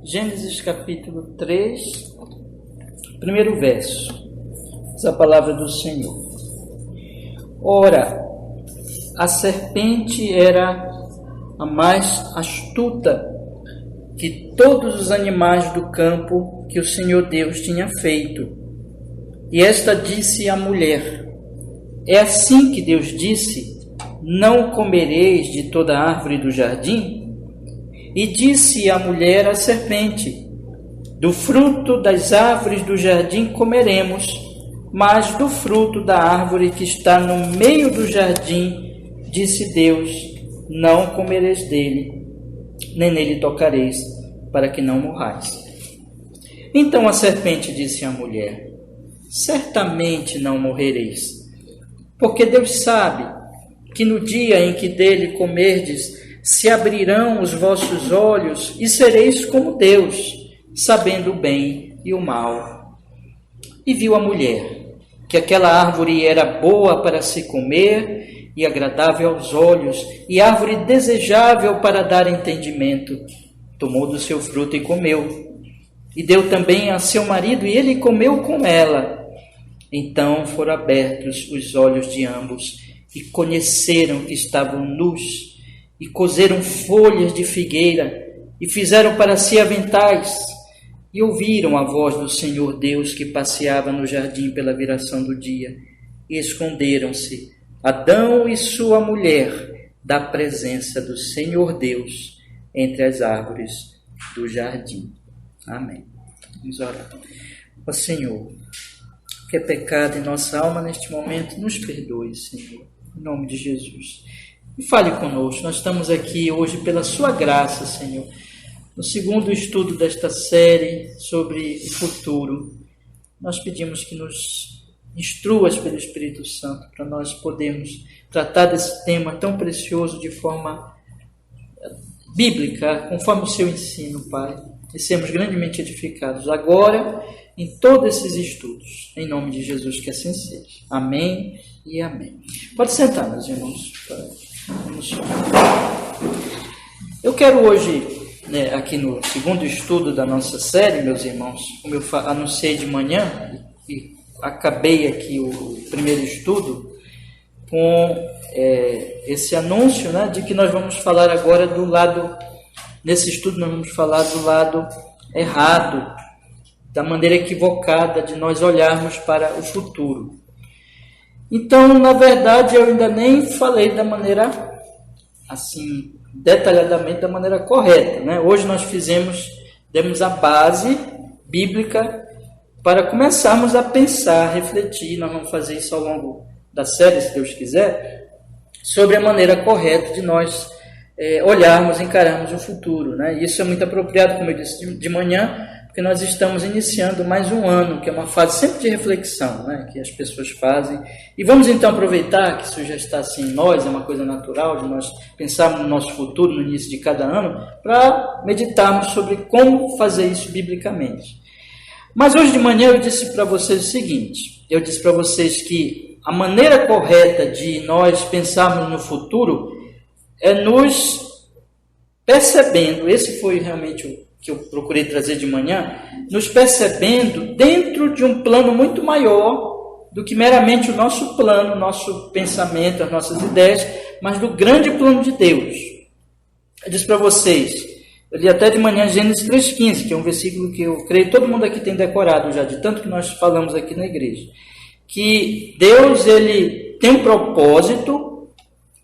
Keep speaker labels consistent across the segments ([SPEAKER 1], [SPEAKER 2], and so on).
[SPEAKER 1] Gênesis capítulo 3, primeiro verso. Diz a palavra do Senhor. Ora, a serpente era a mais astuta que todos os animais do campo que o Senhor Deus tinha feito. E esta disse à mulher: é assim que Deus disse: não comereis de toda árvore do jardim? E disse a mulher à serpente: do fruto das árvores do jardim comeremos, mas do fruto da árvore que está no meio do jardim, disse Deus: não comereis dele, nem nele tocareis, para que não morrais. Então a serpente disse à mulher: certamente não morrereis, porque Deus sabe que no dia em que dele comerdes, se abrirão os vossos olhos e sereis como Deus, sabendo o bem e o mal. E viu a mulher que aquela árvore era boa para se comer e agradável aos olhos, e árvore desejável para dar entendimento. Tomou do seu fruto e comeu. E deu também a seu marido, e ele comeu com ela. Então foram abertos os olhos de ambos, e conheceram que estavam nus, e coseram folhas de figueira, e fizeram para si aventais, e ouviram a voz do Senhor Deus que passeava no jardim pela viração do dia, e esconderam-se, Adão e sua mulher, da presença do Senhor Deus, entre as árvores do jardim. Amém. Vamos orar. Ó Senhor, que é pecado em nossa alma neste momento, nos perdoe, Senhor, em nome de Jesus. E fale conosco. Nós estamos aqui hoje pela sua graça, Senhor, no segundo estudo desta série sobre o futuro. Nós pedimos que nos instruas pelo Espírito Santo para nós podermos tratar desse tema tão precioso de forma bíblica, conforme o seu ensino, Pai, e sermos grandemente edificados agora em todos esses estudos. Em nome de Jesus, que assim seja. Amém e amém. Pode sentar, meus irmãos. Vamos lá. Eu quero hoje, aqui no segundo estudo da nossa série, meus irmãos, como eu anunciei de manhã e acabei aqui o primeiro estudo com esse anúncio, de que nós vamos falar agora do lado, nesse estudo nós vamos falar do lado errado, da maneira equivocada de nós olharmos para o futuro. Então, na verdade, eu ainda nem falei da maneira, assim, detalhadamente, da maneira correta, Hoje nós demos a base bíblica para começarmos a pensar, refletir. Nós vamos fazer isso ao longo da série, se Deus quiser, sobre a maneira correta de nós olharmos, encararmos o futuro, Isso é muito apropriado, como eu disse de manhã, porque nós estamos iniciando mais um ano, que é uma fase sempre de reflexão, que as pessoas fazem. E vamos então aproveitar que isso já está assim em nós, é uma coisa natural de nós pensarmos no nosso futuro no início de cada ano, para meditarmos sobre como fazer isso biblicamente. Mas hoje de manhã eu disse para vocês o seguinte: eu disse para vocês que a maneira correta de nós pensarmos no futuro é nos percebendo, esse foi realmente o que eu procurei trazer de manhã, nos percebendo dentro de um plano muito maior do que meramente o nosso plano, o nosso pensamento, as nossas ideias, mas do grande plano de Deus. Eu disse para vocês, eu li até de manhã Gênesis 3,15, que é um versículo que eu creio todo mundo aqui tem decorado já, de tanto que nós falamos aqui na igreja, que Deus, ele tem um propósito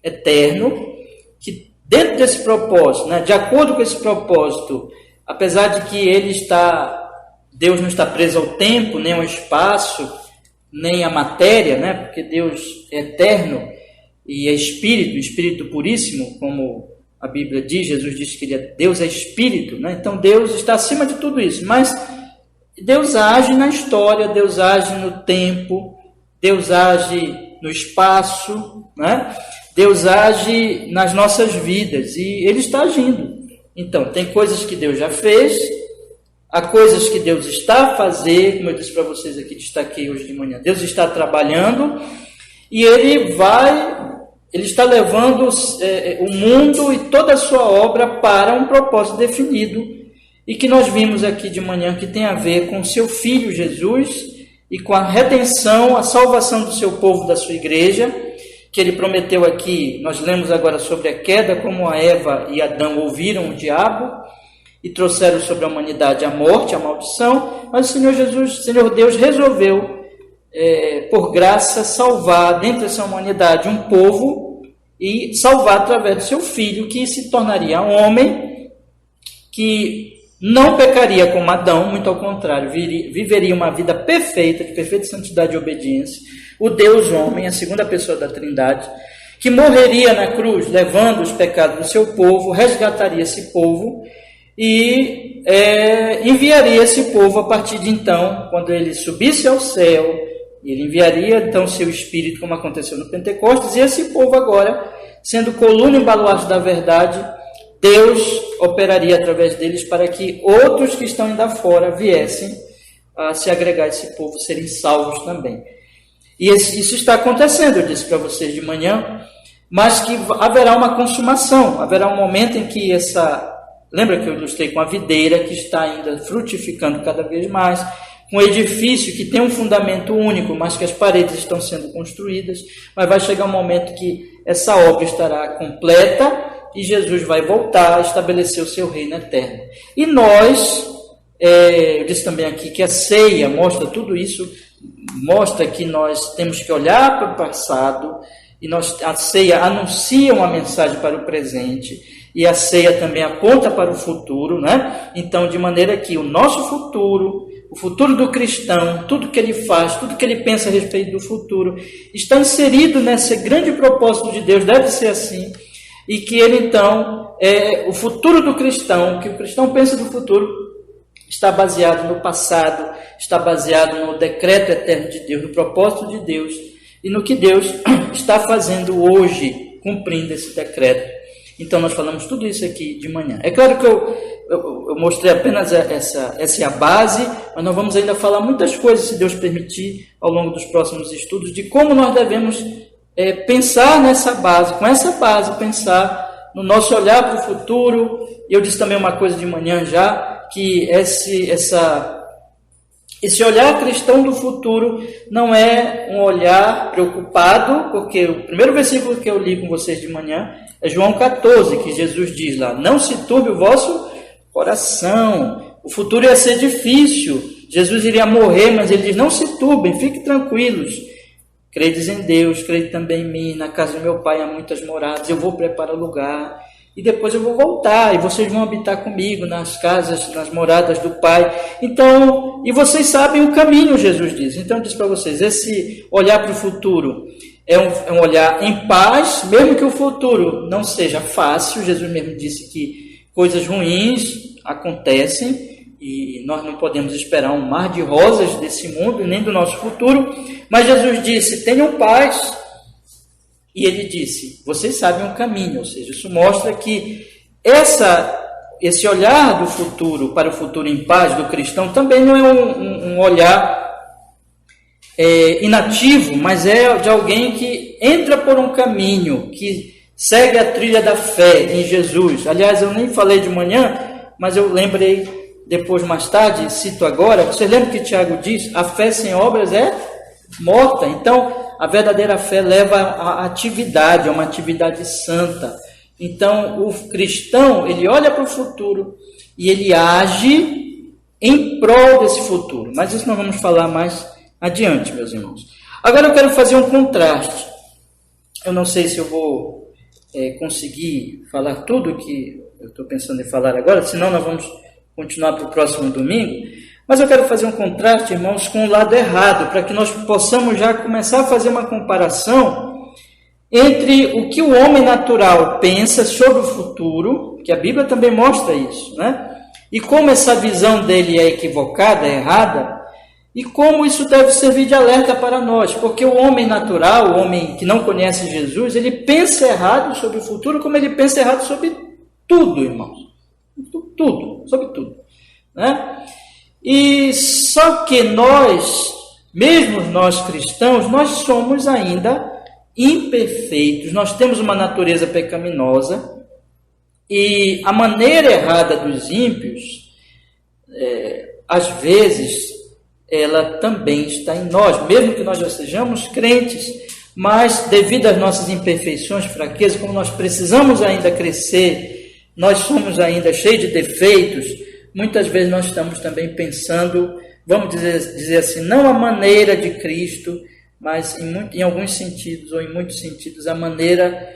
[SPEAKER 1] eterno, que dentro desse propósito, de acordo com esse propósito, apesar de que Deus não está preso ao tempo, nem ao espaço, nem à matéria, porque Deus é eterno e é Espírito puríssimo, como a Bíblia diz, Jesus diz que Deus é Espírito, Então Deus está acima de tudo isso, mas Deus age na história, Deus age no tempo, Deus age no espaço, Deus age nas nossas vidas e Ele está agindo. Então, tem coisas que Deus já fez, há coisas que Deus está a fazer, como eu disse para vocês aqui, destaquei hoje de manhã. Deus está trabalhando e Ele está levando o mundo e toda a sua obra para um propósito definido e que nós vimos aqui de manhã que tem a ver com seu Filho Jesus e com a redenção, a salvação do seu povo, da sua igreja, que ele prometeu aqui. Nós lemos agora sobre a queda, como a Eva e Adão ouviram o diabo e trouxeram sobre a humanidade a morte, a maldição, mas o Senhor Jesus, o Senhor Deus resolveu, por graça, salvar dentro dessa humanidade um povo e salvar através do seu Filho, que se tornaria um homem que não pecaria como Adão, muito ao contrário, viveria uma vida perfeita, de perfeita santidade e obediência, o Deus homem, a segunda pessoa da Trindade, que morreria na cruz, levando os pecados do seu povo, resgataria esse povo e enviaria esse povo a partir de então, quando ele subisse ao céu, ele enviaria então seu Espírito, como aconteceu no Pentecostes, e esse povo agora, sendo coluna e baluarte da verdade, Deus operaria através deles para que outros que estão ainda fora viessem a se agregar a esse povo, serem salvos também. E isso está acontecendo, eu disse para vocês de manhã, mas que haverá uma consumação, haverá um momento em que lembra que eu ilustrei com a videira que está ainda frutificando cada vez mais, com um edifício que tem um fundamento único, mas que as paredes estão sendo construídas, mas vai chegar um momento que essa obra estará completa e Jesus vai voltar a estabelecer o seu reino eterno. E nós, eu disse também aqui que a ceia mostra tudo isso, mostra que nós temos que olhar para o passado, e a ceia anuncia uma mensagem para o presente, e a ceia também aponta para o futuro, né? Então, de maneira que o nosso futuro, o futuro do cristão, tudo que ele faz, tudo que ele pensa a respeito do futuro, está inserido nesse grande propósito de Deus, deve ser assim, e que ele então, o futuro do cristão, que o cristão pensa do futuro, está baseado no passado, está baseado no decreto eterno de Deus, no propósito de Deus, e no que Deus está fazendo hoje, cumprindo esse decreto. Então nós falamos tudo isso aqui de manhã. É claro que eu mostrei apenas essa é a base, mas nós vamos ainda falar muitas coisas, se Deus permitir, ao longo dos próximos estudos, de como nós devemos pensar nessa base, com essa base, pensar no nosso olhar para o futuro. E eu disse também uma coisa de manhã já, que esse olhar cristão do futuro não é um olhar preocupado, porque o primeiro versículo que eu li com vocês de manhã é João 14, que Jesus diz lá: não se turbe o vosso coração, o futuro ia ser difícil, Jesus iria morrer, mas ele diz: não se turbem, fiquem tranquilos, credes em Deus, crede também em mim, na casa do meu pai há muitas moradas, eu vou preparar lugar, e depois eu vou voltar, e vocês vão habitar comigo nas casas, nas moradas do Pai. Então, e vocês sabem o caminho, Jesus diz. Então, eu disse para vocês, esse olhar para o futuro é um olhar em paz, mesmo que o futuro não seja fácil. Jesus mesmo disse que coisas ruins acontecem, e nós não podemos esperar um mar de rosas desse mundo, nem do nosso futuro. Mas Jesus disse, tenham paz. E ele disse, vocês sabem o caminho, ou seja, isso mostra que esse olhar do futuro, para o futuro em paz do cristão, também não é um olhar inativo, mas é de alguém que entra por um caminho, que segue a trilha da fé em Jesus. Aliás, eu nem falei de manhã, mas eu lembrei depois, mais tarde, cito agora, você lembra que Tiago diz, a fé sem obras é morta. Então, a verdadeira fé leva à atividade, a uma atividade santa. Então, o cristão, ele olha para o futuro e ele age em prol desse futuro. Mas isso nós vamos falar mais adiante, meus irmãos. Agora eu quero fazer um contraste. Eu não sei se eu vou conseguir falar tudo que eu estou pensando em falar agora, senão nós vamos continuar para o próximo domingo. Mas eu quero fazer um contraste, irmãos, com o lado errado, para que nós possamos já começar a fazer uma comparação entre o que o homem natural pensa sobre o futuro, que a Bíblia também mostra isso, né? E como essa visão dele é equivocada, é errada, e como isso deve servir de alerta para nós, porque o homem natural, o homem que não conhece Jesus, ele pensa errado sobre o futuro, como ele pensa errado sobre tudo, irmãos. Tudo, sobre tudo, né? E só que nós, mesmo nós cristãos, nós somos ainda imperfeitos, nós temos uma natureza pecaminosa, e a maneira errada dos ímpios às vezes, ela também está em nós, mesmo que nós já sejamos crentes, mas devido às nossas imperfeições, fraquezas, como nós precisamos ainda crescer, nós somos ainda cheios de defeitos, muitas vezes nós estamos também pensando, vamos dizer assim, não a maneira de Cristo, mas em alguns sentidos, ou em muitos sentidos, a maneira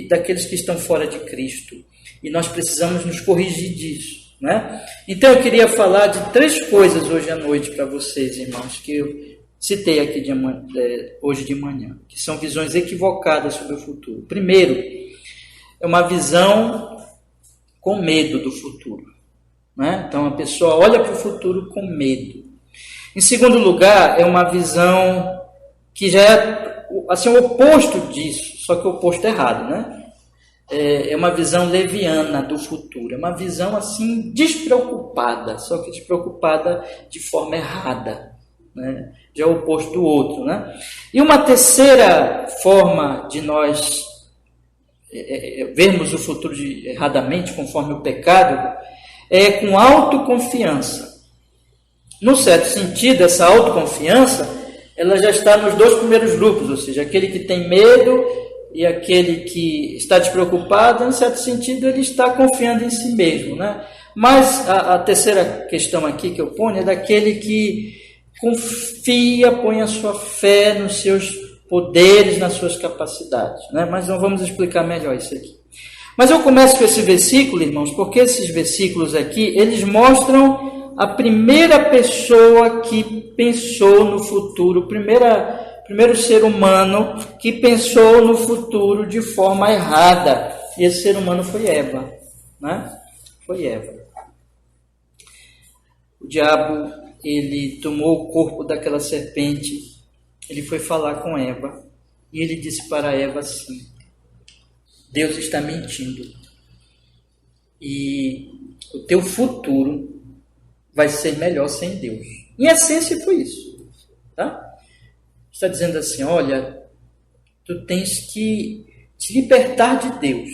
[SPEAKER 1] daqueles que estão fora de Cristo. E nós precisamos nos corrigir disso, né? Então eu queria falar de 3 coisas hoje à noite para vocês, irmãos, que eu citei aqui hoje de manhã, que são visões equivocadas sobre o futuro. Primeiro, é uma visão com medo do futuro, né? Então a pessoa olha para o futuro com medo. Em segundo lugar, é uma visão que já é assim, o oposto disso, só que o oposto errado, né? É uma visão leviana do futuro, é uma visão assim despreocupada, só que despreocupada de forma errada, né? Já é o oposto do outro, né? E uma terceira forma de nós vermos o futuro erradamente, conforme o pecado, é com autoconfiança. No certo sentido, essa autoconfiança, ela já está nos 2 primeiros grupos, ou seja, aquele que tem medo e aquele que está despreocupado, em certo sentido, ele está confiando em si mesmo, né? Mas a terceira questão aqui que eu ponho é daquele que confia, põe a sua fé nos seus poderes, nas suas capacidades, né? Mas não vamos explicar melhor isso aqui. Mas eu começo com esse versículo, irmãos, porque esses versículos aqui, eles mostram a primeira pessoa que pensou no futuro, o primeiro ser humano que pensou no futuro de forma errada. E esse ser humano foi Eva, né? Foi Eva. O diabo, ele tomou o corpo daquela serpente, ele foi falar com Eva, e ele disse para Eva assim: Deus está mentindo, e o teu futuro vai ser melhor sem Deus. Em essência foi isso, tá? Está dizendo assim: olha, tu tens que te libertar de Deus,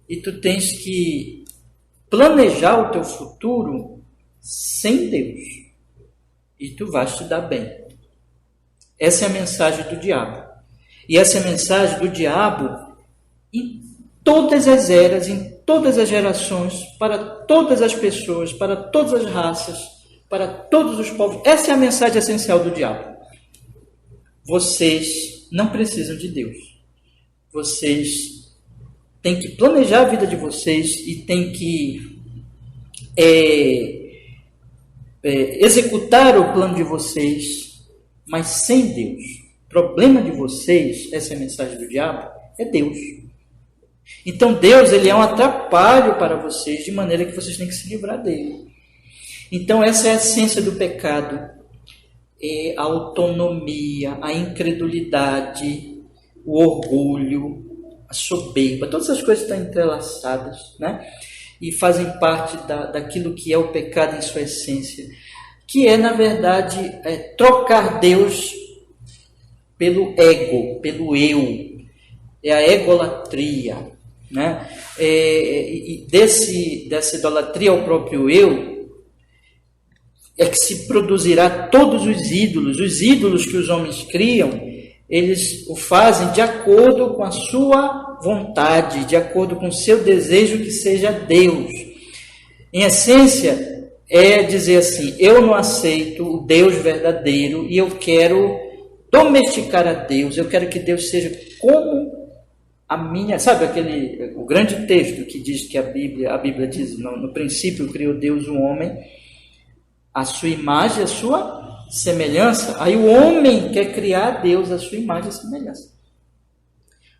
[SPEAKER 1] e tu tens que planejar o teu futuro sem Deus, e tu vais te dar bem. Essa é a mensagem do diabo. E essa é a mensagem do diabo em todas as eras, em todas as gerações, para todas as pessoas, para todas as raças, para todos os povos. Essa é a mensagem essencial do diabo. Vocês não precisam de Deus. Vocês têm que planejar a vida de vocês e têm que executar o plano de vocês, mas sem Deus. O problema de vocês, essa é a mensagem do diabo, é Deus. Então Deus, ele é um atrapalho para vocês, de maneira que vocês têm que se livrar dele. Então essa é a essência do pecado. É a autonomia, a incredulidade, o orgulho, a soberba, todas essas coisas estão entrelaçadas, né? E fazem parte daquilo que é o pecado em sua essência, que é, na verdade, trocar Deus pelo ego, pelo eu. É a egolatria, né? E dessa idolatria ao próprio eu, é que se produzirá todos os ídolos que os homens criam, eles o fazem de acordo com a sua vontade, de acordo com o seu desejo que seja Deus. Em essência, é dizer assim: eu não aceito o Deus verdadeiro e eu quero domesticar a Deus, eu quero que Deus seja como a minha... Sabe o grande texto que diz que a Bíblia diz, no princípio criou Deus o homem, a sua imagem, a sua semelhança. Aí o homem quer criar a Deus a sua imagem e semelhança.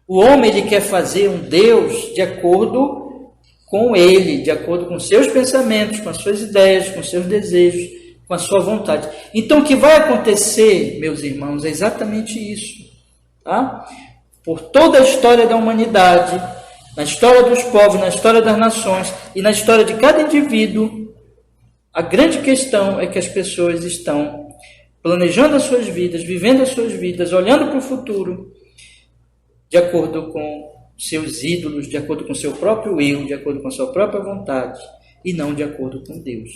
[SPEAKER 1] O homem, ele quer fazer um Deus de acordo com ele, de acordo com seus pensamentos, com as suas ideias, com seus desejos, com a sua vontade. Então o que vai acontecer, meus irmãos, é exatamente isso, tá? Por toda a história da humanidade, na história dos povos, na história das nações e na história de cada indivíduo, a grande questão é que as pessoas estão planejando as suas vidas, vivendo as suas vidas, olhando para o futuro, de acordo com seus ídolos, de acordo com seu próprio eu, de acordo com a sua própria vontade, e não de acordo com Deus.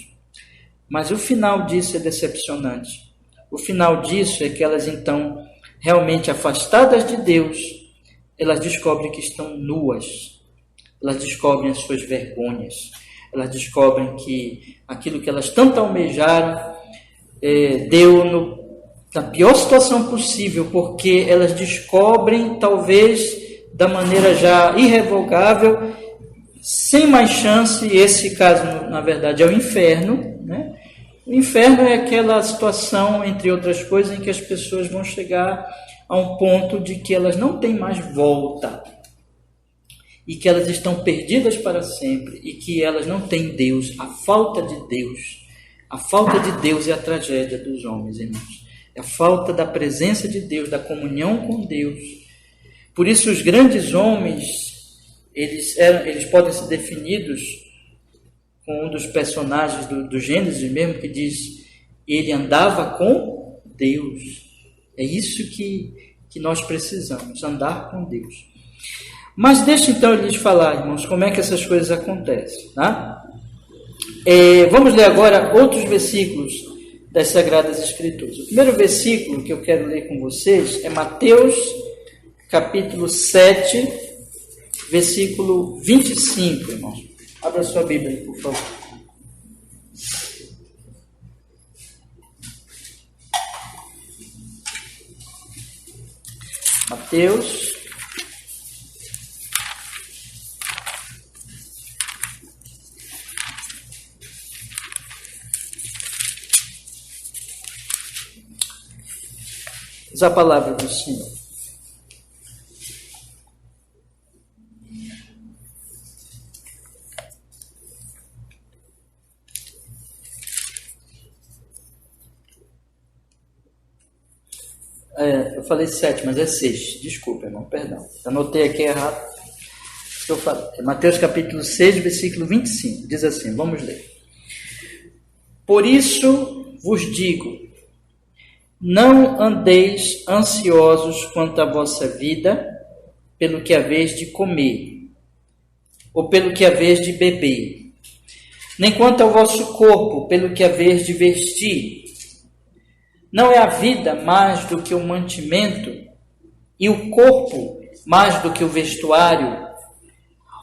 [SPEAKER 1] Mas o final disso é decepcionante. O final disso é que elas, então, realmente afastadas de Deus, elas descobrem que estão nuas. Elas descobrem as suas vergonhas. Elas descobrem que aquilo que elas tanto almejaram deu na pior situação possível, porque elas descobrem, talvez, da maneira já irrevogável, sem mais chance. Esse caso, na verdade, é o inferno, né? O inferno é aquela situação, entre outras coisas, em que as pessoas vão chegar a um ponto de que elas não têm mais volta, e que elas estão perdidas para sempre, e que elas não têm Deus. A falta de Deus é a tragédia dos homens, irmãos. É a falta da presença de Deus, da comunhão com Deus. Por isso os grandes homens, eles podem ser definidos com um dos personagens do Gênesis mesmo, que diz: ele andava com Deus. É isso que nós precisamos, andar com Deus. Mas deixa então eu lhes falar, irmãos, como é que essas coisas acontecem, tá? Vamos ler agora outros versículos das Sagradas Escrituras. O primeiro versículo que eu quero ler com vocês é Mateus, capítulo 7, versículo 25, irmãos. Abra sua Bíblia aí, por favor. Mateus, diz a palavra do Senhor. Eu falei 7, mas é 6. Desculpa, irmão, perdão. Anotei aqui errado. Mateus capítulo 6, versículo 25. Diz assim, vamos ler. Por isso vos digo, não andeis ansiosos quanto à vossa vida, pelo que haveis de comer, ou pelo que haveis de beber, nem quanto ao vosso corpo, pelo que haveis de vestir. Não é a vida mais do que o mantimento, e o corpo mais do que o vestuário?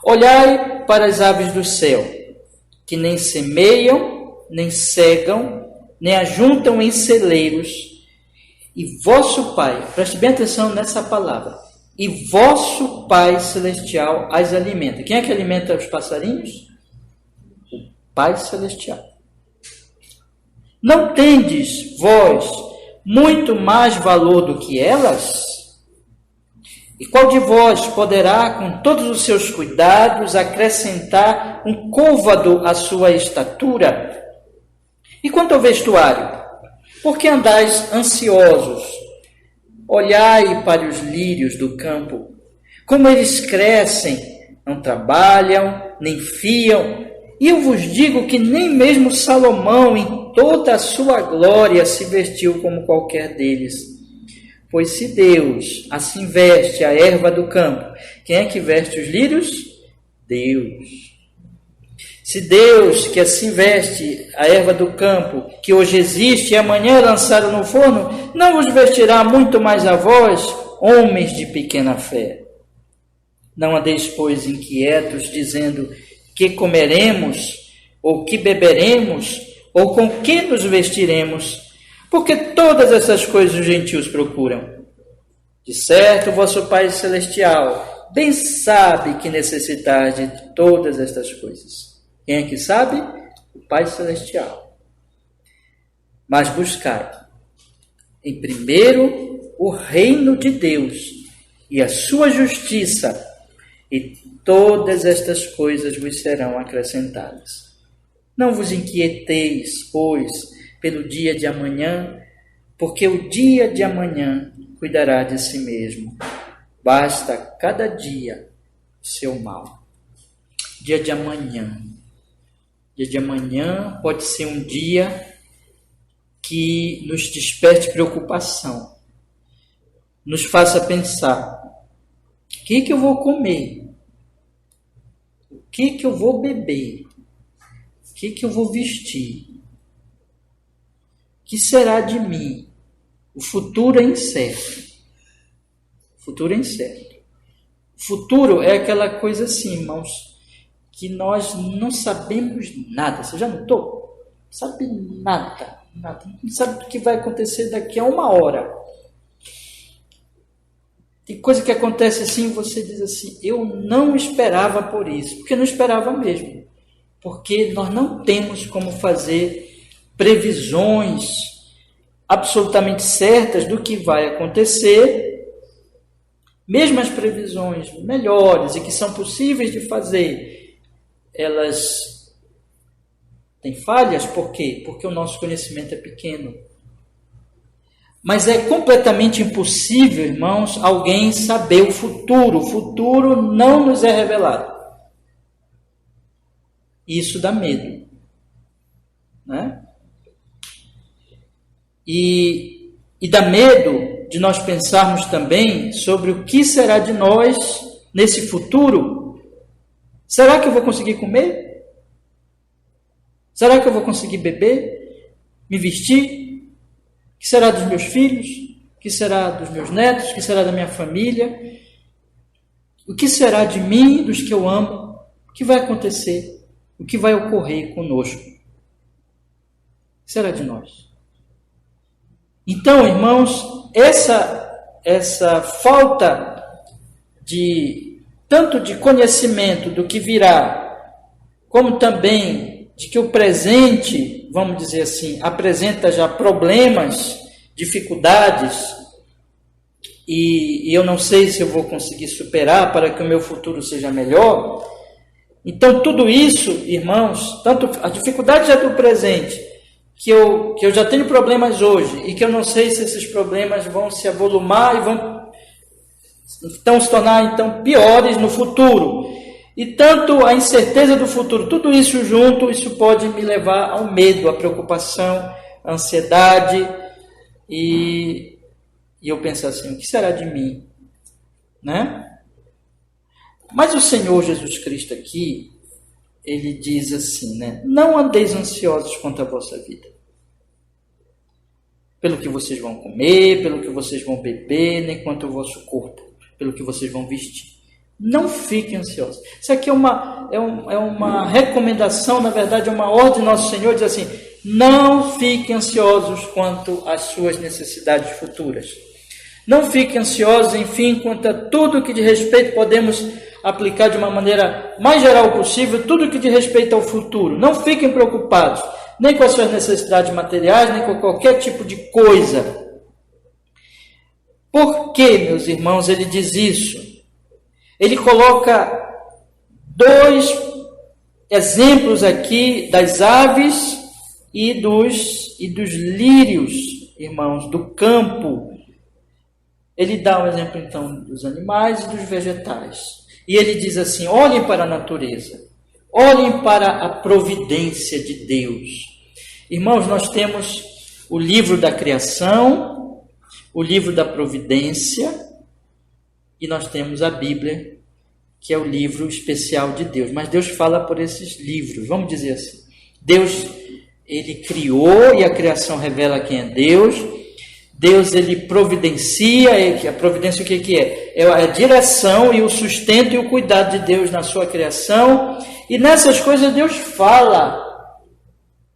[SPEAKER 1] Olhai para as aves do céu, que nem semeiam, nem cegam, nem ajuntam em celeiros, e vosso Pai, preste bem atenção nessa palavra, e vosso Pai Celestial as alimenta. Quem é que alimenta os passarinhos? O Pai Celestial. Não tendes vós muito mais valor do que elas? E qual de vós poderá, com todos os seus cuidados, acrescentar um côvado à sua estatura? E quanto ao vestuário? Por que andais ansiosos? Olhai para os lírios do campo, como eles crescem, não trabalham, nem fiam. E eu vos digo que nem mesmo Salomão, em toda a sua glória, se vestiu como qualquer deles. Pois se Deus assim veste a erva do campo, quem é que veste os lírios? Deus. Se Deus, que assim veste a erva do campo, que hoje existe e amanhã é lançada no forno, não vos vestirá muito mais a vós, homens de pequena fé. Não andeis, pois, inquietos, dizendo: que comeremos, ou que beberemos, ou com que nos vestiremos? Porque todas essas coisas os gentios procuram. De certo, vosso Pai Celestial bem sabe que necessitais de todas estas coisas. Quem é que sabe? O Pai Celestial. Mas buscai, em primeiro, o reino de Deus e a sua justiça, e todas estas coisas vos serão acrescentadas. Não vos inquieteis, pois, pelo dia de amanhã, porque o dia de amanhã cuidará de si mesmo. Basta cada dia o seu mal. Dia de amanhã. Dia de amanhã pode ser um dia que nos desperte preocupação, nos faça pensar: o que eu vou comer? O que eu vou beber? O que eu vou vestir? que será de mim? O futuro é incerto. O futuro é incerto. O futuro é aquela coisa assim, irmãos, que nós não sabemos nada. Você já notou? Não sabe nada. Não sabe o que vai acontecer daqui a 1 hora. Tem coisa que acontece assim, você diz assim, eu não esperava por isso. Porque não esperava mesmo. Porque nós não temos como fazer previsões absolutamente certas do que vai acontecer. Mesmo as previsões melhores e que são possíveis de fazer, elas têm falhas. Por quê? Porque o nosso conhecimento é pequeno. Mas é completamente impossível, irmãos, alguém saber o futuro. O futuro não nos é revelado. Isso dá medo, né? E dá medo de nós pensarmos também sobre o que será de nós nesse futuro. Será que eu vou conseguir comer? Será que eu vou conseguir beber? Me vestir? O que será dos meus filhos? O que será dos meus netos? O que será da minha família? O que será de mim, dos que eu amo? O que vai acontecer? O que vai ocorrer conosco? O que será de nós? Então, irmãos, essa falta de tanto de conhecimento do que virá, como também de que o presente, vamos dizer assim, apresenta já problemas, dificuldades, e eu não sei se eu vou conseguir superar para que o meu futuro seja melhor. Então, tudo isso, irmãos, tanto a dificuldade já do presente, que eu já tenho problemas hoje e que eu não sei se esses problemas vão se avolumar e vão então se tornar então piores no futuro. E tanto a incerteza do futuro, tudo isso junto, isso pode me levar ao medo, à preocupação, à ansiedade, e eu penso assim, o que será de mim? Né? Mas o Senhor Jesus Cristo aqui, ele diz assim, né? Não andeis ansiosos quanto à vossa vida. Pelo que vocês vão comer, pelo que vocês vão beber, nem quanto ao vosso corpo, pelo que vocês vão vestir. Não fiquem ansiosos. Isso aqui é uma recomendação, na verdade, é uma ordem do nosso Senhor, diz assim, não fiquem ansiosos quanto às suas necessidades futuras. Não fiquem ansiosos, enfim, quanto a tudo que de respeito podemos aplicar de uma maneira mais geral possível, tudo que diz respeito ao futuro. Não fiquem preocupados, nem com as suas necessidades materiais, nem com qualquer tipo de coisa. Por que, meus irmãos, ele diz isso? Ele coloca 2 exemplos aqui das aves e dos lírios, irmãos, do campo. Ele dá um exemplo, então, dos animais e dos vegetais. E ele diz assim, olhem para a natureza, olhem para a providência de Deus. Irmãos, nós temos o livro da criação, o livro da providência, e nós temos a Bíblia, que é o livro especial de Deus. Mas Deus fala por esses livros, vamos dizer assim. Deus, ele criou, e a criação revela quem é Deus. Deus, ele providencia, a providência o que é? É a direção e o sustento e o cuidado de Deus na sua criação. E nessas coisas Deus fala,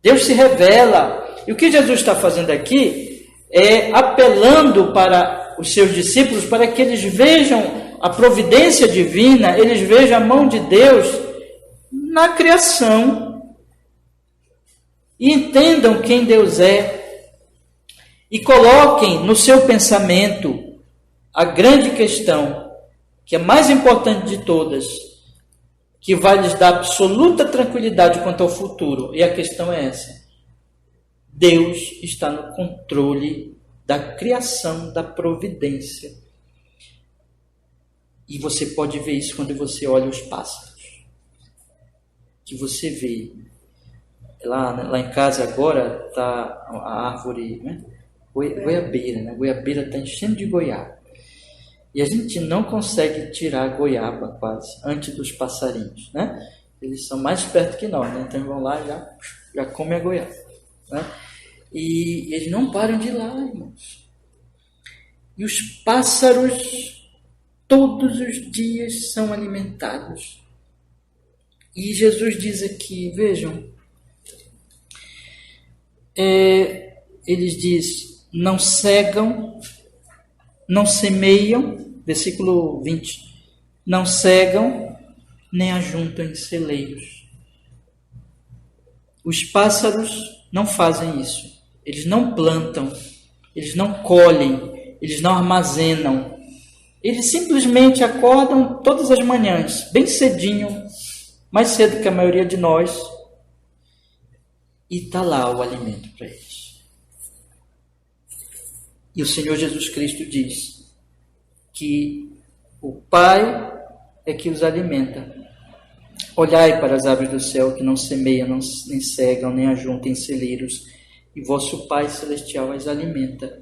[SPEAKER 1] Deus se revela. E o que Jesus está fazendo aqui é apelando para os seus discípulos para que eles vejam a providência divina, eles vejam a mão de Deus na criação e entendam quem Deus é. E coloquem no seu pensamento a grande questão, que é mais importante de todas, que vai lhes dar absoluta tranquilidade quanto ao futuro. E a questão é essa. Deus está no controle da criação, da providência. E você pode ver isso quando você olha os pássaros. Que você vê. Lá em casa agora está a árvore, né? Goiabeira, né? Goiabeira está enchendo de goiaba. E a gente não consegue tirar a goiaba quase, antes dos passarinhos, né? Eles são mais espertos que nós, né? Então vão lá e já comem a goiaba, né? E eles não param de ir lá, irmãos. E os pássaros todos os dias são alimentados. E Jesus diz aqui, vejam, eles diz, não cegam, não semeiam, versículo 20, não cegam, nem ajuntam em celeiros. Os pássaros não fazem isso. Eles não plantam, eles não colhem, eles não armazenam. Eles simplesmente acordam todas as manhãs, bem cedinho, mais cedo que a maioria de nós, e está lá o alimento para eles. E o Senhor Jesus Cristo diz que o Pai é que os alimenta. Olhai para as aves do céu, que não semeiam, nem cegam, nem ajuntam em celeiros, e vosso Pai Celestial as alimenta.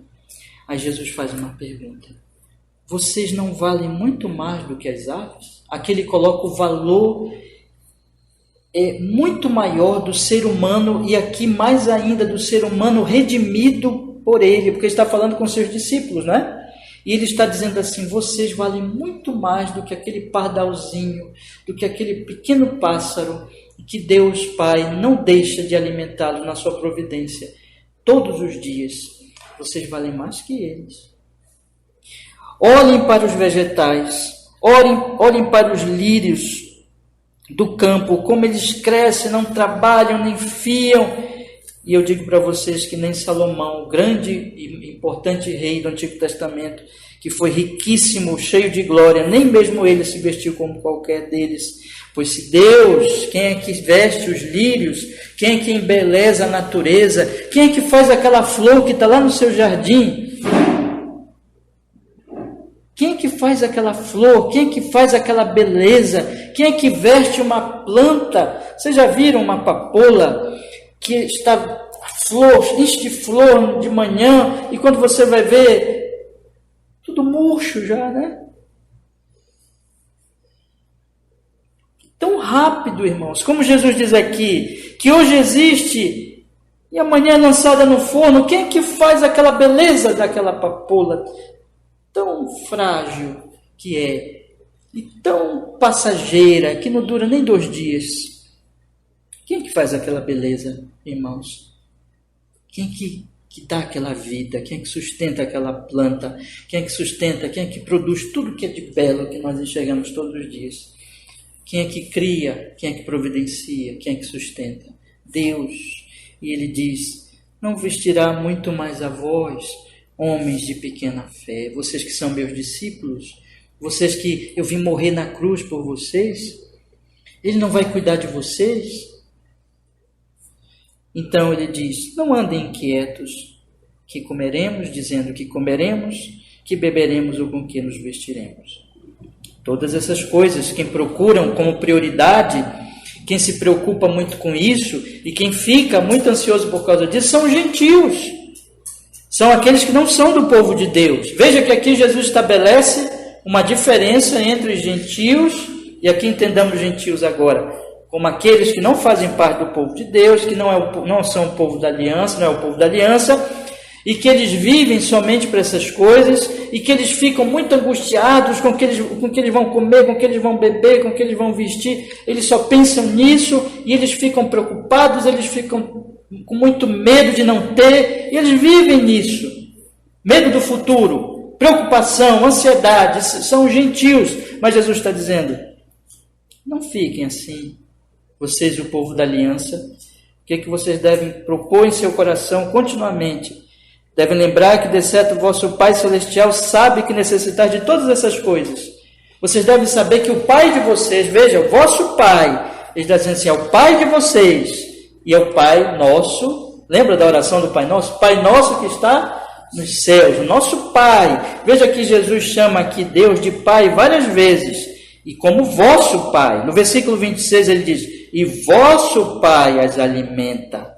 [SPEAKER 1] Aí Jesus faz uma pergunta. Vocês não valem muito mais do que as aves? Aqui ele coloca o valor muito maior do ser humano, e aqui mais ainda do ser humano redimido por ele, porque ele está falando com seus discípulos, né? E ele está dizendo assim, vocês valem muito mais do que aquele pardalzinho, do que aquele pequeno pássaro, que Deus Pai não deixa de alimentá-los na sua providência todos os dias. Vocês valem mais que eles. Olhem para os vegetais, olhem para os lírios do campo, como eles crescem, não trabalham, nem fiam. E eu digo para vocês que nem Salomão, o grande e importante rei do Antigo Testamento, que foi riquíssimo, cheio de glória, nem mesmo ele se vestiu como qualquer deles. Pois se Deus, quem é que veste os lírios, quem é que embeleza a natureza, quem é que faz aquela flor que está lá no seu jardim? Quem é que faz aquela flor? Quem é que faz aquela beleza? Quem é que veste uma planta? Vocês já viram uma papoula que está flor, enche de flor de manhã, e quando você vai ver, tudo murcho já, né? Tão rápido, irmãos. Como Jesus diz aqui, que hoje existe e amanhã é lançada no forno. Quem é que faz aquela beleza daquela papoula tão frágil que é, e tão passageira, que não dura nem 2 dias? Quem é que faz aquela beleza, irmãos? Quem é que dá aquela vida? Quem é que sustenta aquela planta? Quem é que sustenta? Quem é que produz tudo que é de belo que nós enxergamos todos os dias? Quem é que cria? Quem é que providencia? Quem é que sustenta? Deus. E ele diz, não vestirá muito mais a vós, homens de pequena fé, vocês que são meus discípulos, vocês que eu vim morrer na cruz por vocês, ele não vai cuidar de vocês? Então ele diz, não andem inquietos, que comeremos, dizendo que comeremos, que beberemos ou com que nos vestiremos. Todas essas coisas, quem procuram como prioridade, quem se preocupa muito com isso e quem fica muito ansioso por causa disso, são os gentios. São aqueles que não são do povo de Deus. Veja que aqui Jesus estabelece uma diferença entre os gentios, e aqui entendamos gentios agora, como aqueles que não fazem parte do povo de Deus, que não são o povo da aliança, não é o povo da aliança, e que eles vivem somente para essas coisas, e que eles ficam muito angustiados com o que eles vão comer, com o que eles vão beber, com o que eles vão vestir. Eles só pensam nisso, e eles ficam preocupados, eles ficam com muito medo de não ter, e eles vivem nisso. Medo do futuro, preocupação, ansiedade, são gentios. Mas Jesus está dizendo, não fiquem assim, vocês e o povo da aliança. O que é que vocês devem propor em seu coração continuamente? Devem lembrar que, de certo, o vosso Pai Celestial sabe que necessitar de todas essas coisas. Vocês devem saber que o Pai de vocês, veja, o vosso Pai, ele está dizendo assim, é o Pai de vocês, e é o Pai nosso. Lembra da oração do Pai Nosso? Pai Nosso que está nos céus, o nosso Pai. Veja que Jesus chama aqui Deus de Pai várias vezes, e como vosso Pai. No versículo 26 ele diz, e vosso Pai as alimenta.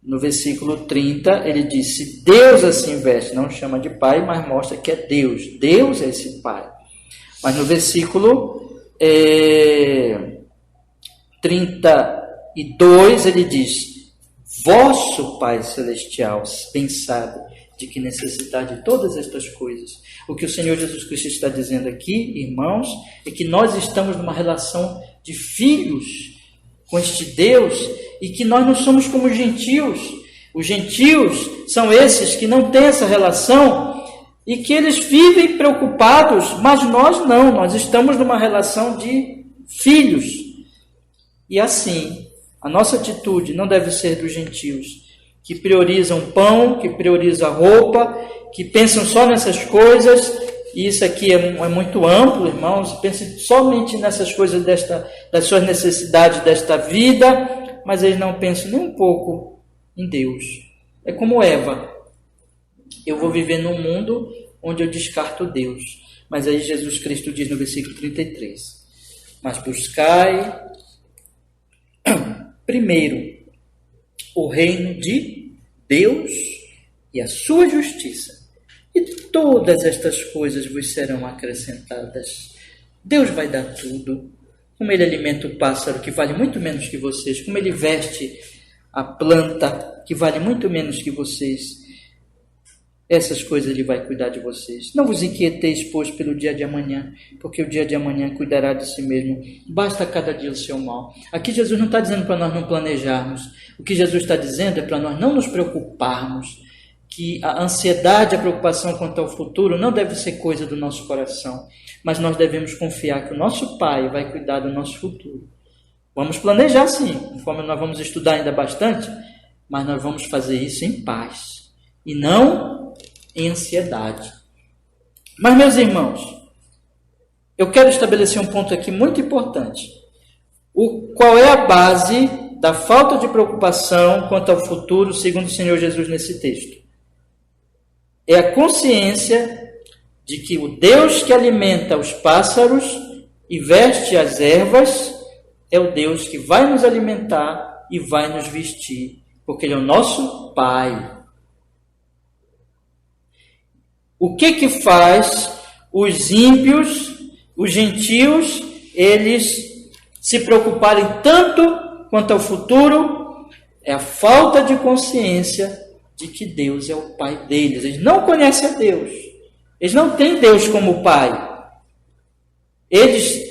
[SPEAKER 1] No versículo 30 ele diz, se Deus assim veste, não chama de Pai, mas mostra que é Deus. Deus é esse Pai. Mas no versículo 32 ele diz, Vosso Pai Celestial bem sabe de que necessitar de todas estas coisas. O que o Senhor Jesus Cristo está dizendo aqui, irmãos, é que nós estamos numa relação de filhos com este Deus e que nós não somos como os gentios. Os gentios são esses que não têm essa relação e que eles vivem preocupados, mas nós não, nós estamos numa relação de filhos. E assim, a nossa atitude não deve ser dos gentios, que priorizam pão, que priorizam roupa, que pensam só nessas coisas, e isso aqui é muito amplo, irmãos, pensem somente nessas coisas das suas necessidades desta vida, mas eles não pensam nem um pouco em Deus. É como Eva. Eu vou viver num mundo onde eu descarto Deus. Mas aí Jesus Cristo diz no versículo 33, mas buscai primeiro o reino de Deus e a sua justiça, e todas estas coisas vos serão acrescentadas. Deus vai dar tudo. Como Ele alimenta o pássaro, que vale muito menos que vocês, como Ele veste a planta, que vale muito menos que vocês, essas coisas Ele vai cuidar de vocês. Não vos inquieteis, pois, pelo dia de amanhã, porque o dia de amanhã cuidará de si mesmo. Basta cada dia o seu mal. Aqui Jesus não está dizendo para nós não planejarmos. O que Jesus está dizendo é para nós não nos preocuparmos, que a ansiedade, a preocupação quanto ao futuro não deve ser coisa do nosso coração, mas nós devemos confiar que o nosso Pai vai cuidar do nosso futuro. Vamos planejar sim, conforme nós vamos estudar ainda bastante, mas nós vamos fazer isso em paz e não em ansiedade. Mas, meus irmãos, eu quero estabelecer um ponto aqui muito importante. Qual é a base da falta de preocupação quanto ao futuro, segundo o Senhor Jesus nesse texto? É a consciência de que o Deus que alimenta os pássaros e veste as ervas é o Deus que vai nos alimentar e vai nos vestir, porque Ele é o nosso Pai. O que faz os ímpios, os gentios, eles se preocuparem tanto quanto ao futuro? É a falta de consciência de que Deus é o Pai deles. Eles não conhecem a Deus. Eles não têm Deus como Pai. Eles,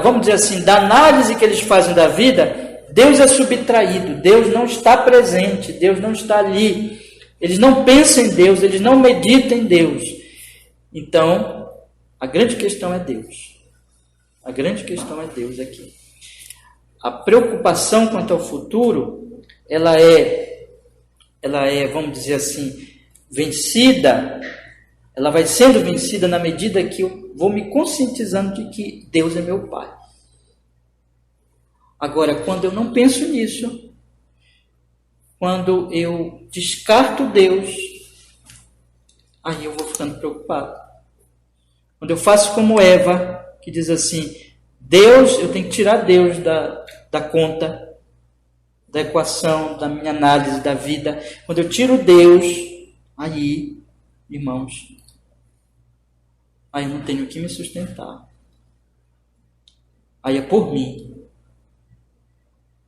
[SPEAKER 1] vamos dizer assim, da análise que eles fazem da vida, Deus é subtraído, Deus não está presente, Deus não está ali. Eles não pensam em Deus, eles não meditam em Deus. Então, a grande questão é Deus. A grande questão é Deus aqui. A preocupação quanto ao futuro, ela é, vamos dizer assim, vencida. Ela vai sendo vencida na medida que eu vou me conscientizando de que Deus é meu Pai. Agora, quando eu não penso nisso, quando eu descarto Deus, aí eu vou ficando preocupado. Quando eu faço como Eva, que diz assim, Deus, eu tenho que tirar Deus da conta, da equação, da minha análise da vida. Quando eu tiro Deus, aí, irmãos, aí eu não tenho o que me sustentar. Aí é por mim.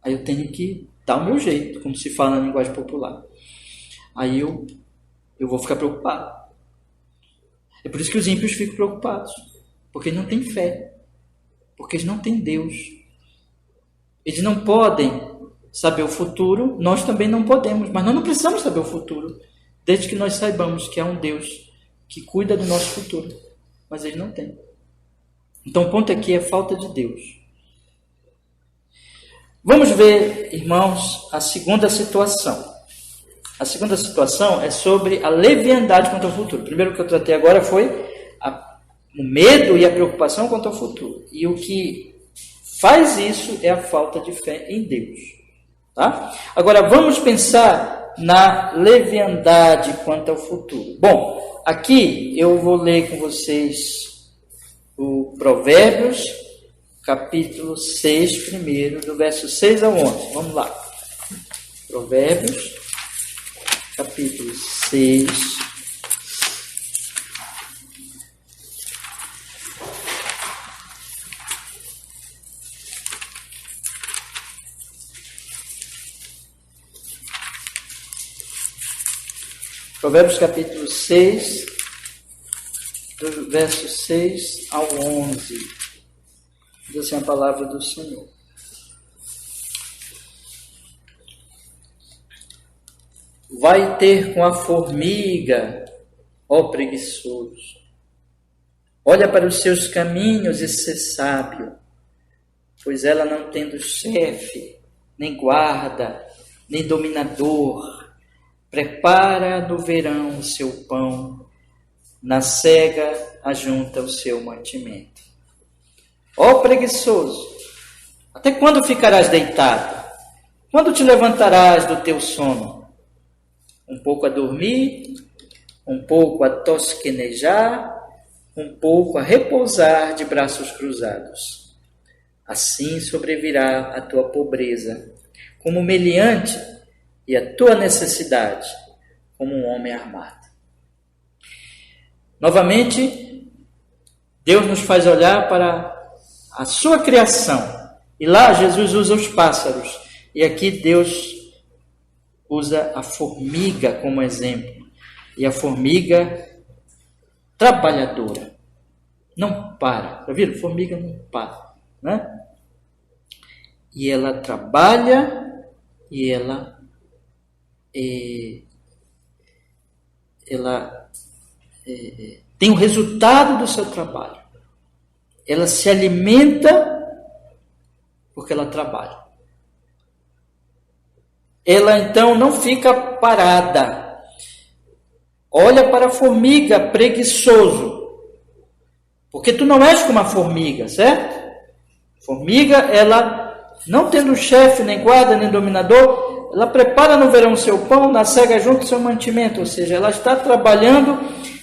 [SPEAKER 1] Aí eu tenho que dar o meu jeito, como se fala na linguagem popular. Aí eu vou ficar preocupado. É por isso que os ímpios ficam preocupados, porque eles não têm fé, porque eles não têm Deus. Eles não podem saber o futuro, nós também não podemos, mas nós não precisamos saber o futuro, desde que nós saibamos que há um Deus que cuida do nosso futuro, mas eles não têm. Então o ponto aqui é a falta de Deus. Vamos ver, irmãos, a segunda situação. A segunda situação é sobre a leviandade quanto ao futuro. O primeiro que eu tratei agora foi o medo e a preocupação quanto ao futuro. E o que faz isso é a falta de fé em Deus. Tá? Agora vamos pensar na leviandade quanto ao futuro. Bom, aqui eu vou ler com vocês o Provérbios, capítulo 6, primeiro, do verso 6 ao 11. Vamos lá. Provérbios, capítulo 6. Provérbios capítulo 6, do verso 6 ao 11. Diz assim a palavra do Senhor. Vai ter com a formiga, ó preguiçoso. Olha para os seus caminhos e ser sábio, pois ela não tendo chefe, nem guarda, nem dominador, prepara no verão o seu pão, na cega ajunta o seu mantimento. Ó preguiçoso, até quando ficarás deitado? Quando te levantarás do teu sono? Um pouco a dormir, um pouco a tosquenejar, um pouco a repousar de braços cruzados. Assim sobrevirá a tua pobreza, como meliante, e a tua necessidade, como um homem armado. Novamente, Deus nos faz olhar para a sua criação. E lá Jesus usa os pássaros. E aqui Deus usa a formiga como exemplo. E a formiga trabalhadora. Não para. Já viram? Formiga não para. Né? E ela trabalha e ela tem o resultado do seu trabalho. Ela se alimenta porque ela trabalha. Ela então não fica parada. Olha para a formiga, preguiçoso. Porque tu não és como a formiga, certo? Formiga, ela não tendo chefe, nem guarda, nem dominador, ela prepara no verão o seu pão, na cega junto o seu mantimento. Ou seja, ela está trabalhando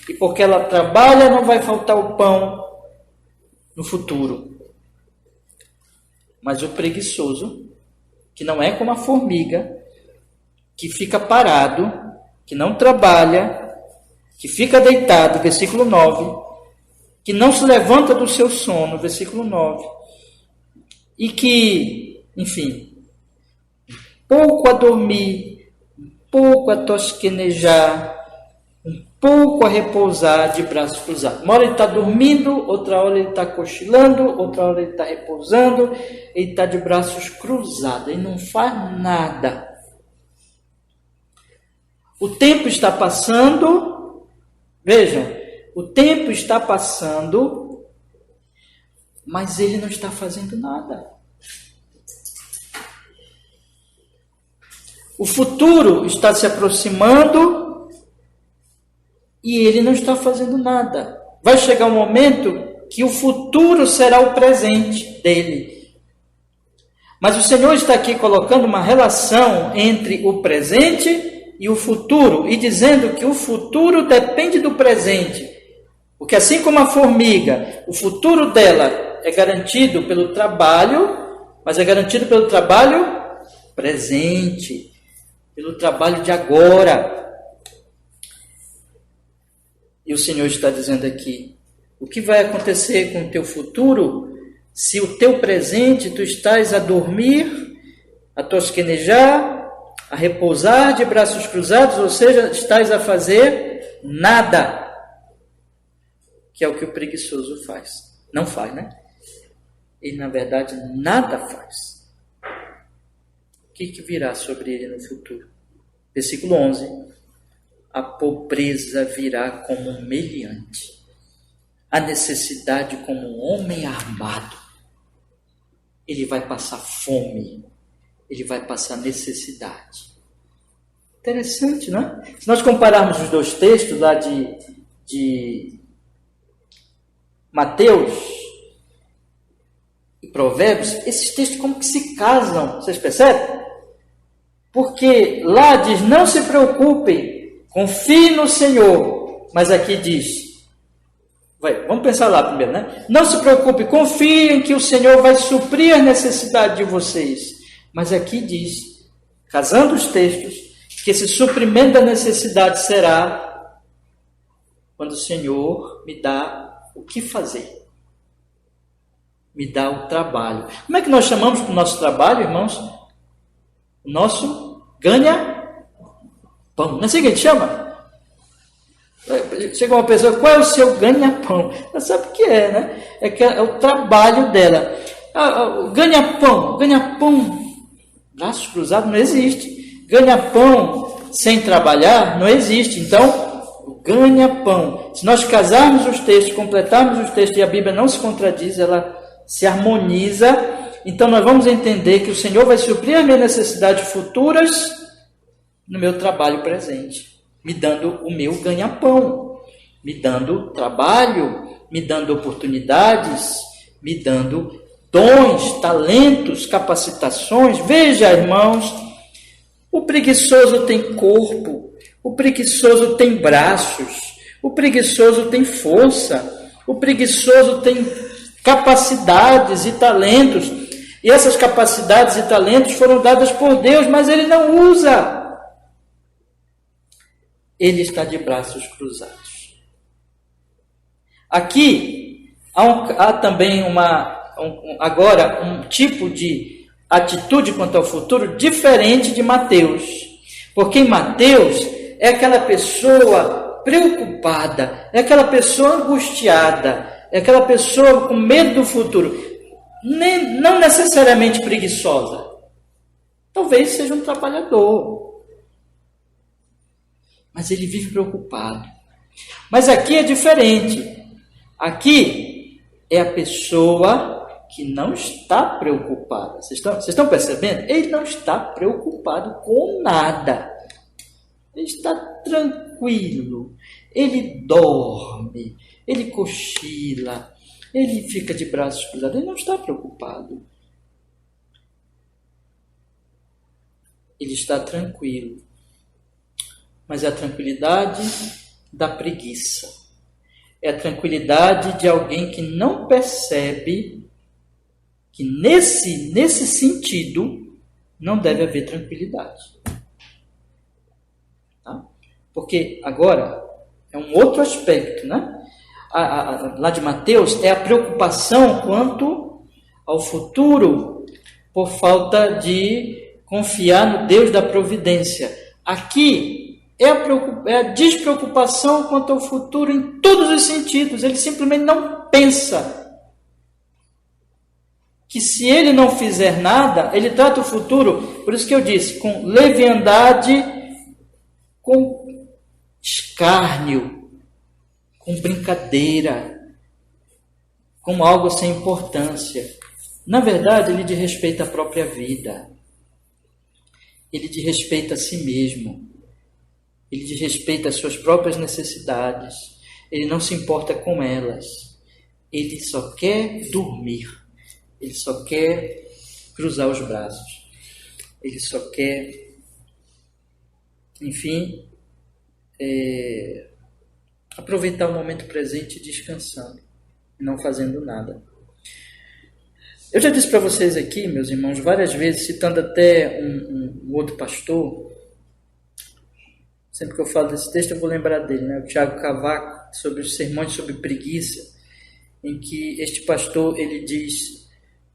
[SPEAKER 1] e porque ela trabalha não vai faltar o pão no futuro. Mas o preguiçoso, que não é como a formiga, que fica parado, que não trabalha, que fica deitado, versículo 9, que não se levanta do seu sono, versículo 9, e que, enfim, pouco a dormir, pouco a tosquenejar, um pouco a repousar de braços cruzados. Uma hora ele está dormindo, outra hora ele está cochilando, outra hora ele está repousando, ele está de braços cruzados, ele não faz nada. O tempo está passando, vejam, o tempo está passando, mas ele não está fazendo nada. O futuro está se aproximando e ele não está fazendo nada. Vai chegar um momento que o futuro será o presente dele. Mas o Senhor está aqui colocando uma relação entre o presente e o futuro, e dizendo que o futuro depende do presente. Porque assim como a formiga, o futuro dela é garantido pelo trabalho, mas é garantido pelo trabalho presente, pelo trabalho de agora. E o Senhor está dizendo aqui, o que vai acontecer com o teu futuro, se o teu presente tu estás a dormir, a tosquenejar, a repousar de braços cruzados, ou seja, estás a fazer nada, que é o que o preguiçoso faz. Não faz, né? Ele, na verdade, nada faz. O que virá sobre ele no futuro? Versículo 11. A pobreza virá como um meliante, a necessidade como um homem armado. Ele vai passar fome, ele vai passar necessidade. Interessante, não é? Se nós compararmos os dois textos lá de Mateus e Provérbios, esses textos como que se casam, vocês percebem? Porque lá diz, não se preocupem, confie no Senhor, mas aqui diz, vamos pensar lá primeiro, né? Não se preocupe, confiem que o Senhor vai suprir as necessidades de vocês. Mas aqui diz, casando os textos, que esse suprimento da necessidade será quando o Senhor me dá o que fazer. Me dá o trabalho. Como é que nós chamamos para o nosso trabalho, irmãos? O nosso ganha-pão. Não é assim que a gente chama? Chega uma pessoa, qual é o seu ganha-pão? Ela sabe o que é, né? É o trabalho dela. O ganha-pão, braços cruzados não existe. Ganha-pão sem trabalhar não existe. Então, o ganha-pão. Se nós casarmos os textos, completarmos os textos e a Bíblia não se contradiz, ela se harmoniza. Então, nós vamos entender que o Senhor vai suprir as minhas necessidades futuras no meu trabalho presente, me dando o meu ganha-pão, me dando trabalho, me dando oportunidades, me dando dons, talentos, capacitações. Veja, irmãos, o preguiçoso tem corpo, o preguiçoso tem braços, o preguiçoso tem força, o preguiçoso tem capacidades e talentos. E essas capacidades e talentos foram dadas por Deus, mas ele não usa. Ele está de braços cruzados. Aqui há também agora um tipo de atitude quanto ao futuro diferente de Mateus. Porque em Mateus é aquela pessoa preocupada, é aquela pessoa angustiada, é aquela pessoa com medo do futuro. Não necessariamente preguiçosa. Talvez seja um trabalhador. Mas ele vive preocupado. Mas aqui é diferente. Aqui é a pessoa que não está preocupada. Vocês estão percebendo? Ele não está preocupado com nada. Ele está tranquilo. Ele dorme. Ele cochila. Ele fica de braços cruzados. Ele não está preocupado. Ele está tranquilo. Mas é a tranquilidade da preguiça. É a tranquilidade de alguém que não percebe que nesse sentido não deve haver tranquilidade. Tá? Porque agora é um outro aspecto, né? Lá de Mateus é a preocupação quanto ao futuro por falta de confiar no Deus da providência. Aqui é a despreocupação quanto ao futuro em todos os sentidos. Ele simplesmente não pensa que se ele não fizer nada, ele trata o futuro, por isso que eu disse, com leviandade, com escárnio, com brincadeira, como algo sem importância. Na verdade, ele desrespeita a própria vida. Ele desrespeita a si mesmo. Ele desrespeita as suas próprias necessidades. Ele não se importa com elas. Ele só quer dormir. Ele só quer cruzar os braços. Ele só quer, enfim, aproveitar o momento presente descansando, não fazendo nada. Eu já disse para vocês aqui, meus irmãos, várias vezes, citando até um outro pastor. Sempre que eu falo desse texto, eu vou lembrar dele, né? O Tiago Cavaco, sobre os sermões sobre preguiça, em que este pastor, ele diz,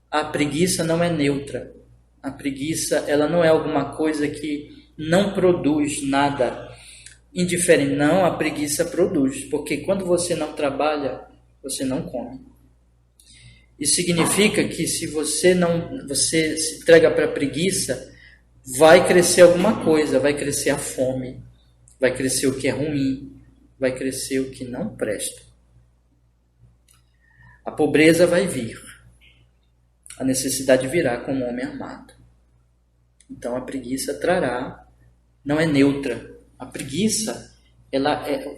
[SPEAKER 1] a preguiça não é neutra. A preguiça, ela não é alguma coisa que não produz nada indiferente. Não, a preguiça produz, porque quando você não trabalha, você não come. Isso significa que se você se entrega para a preguiça, vai crescer alguma coisa, vai crescer a fome. Vai crescer o que é ruim, vai crescer o que não presta. A pobreza vai vir, a necessidade virá como homem armado. Então a preguiça trará, não é neutra. A preguiça,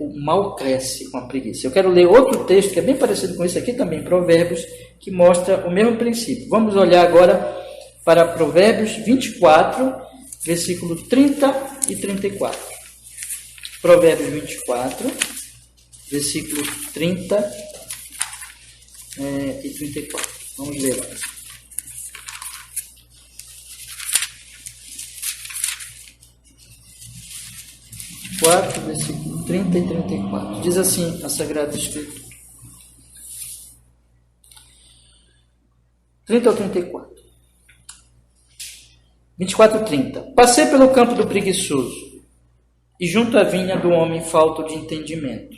[SPEAKER 1] o mal cresce com a preguiça. Eu quero ler outro texto que é bem parecido com esse aqui também, Provérbios, que mostra o mesmo princípio. Vamos olhar agora para Provérbios 24, versículo 30 e 34. Provérbios 24, versículos 30 e 34. Vamos ler lá. Versículo 30 e 34. Diz assim a Sagrada Escritura. 30 ou 34. 24, 30. Passei pelo campo do preguiçoso. e junto à vinha do homem falto de entendimento.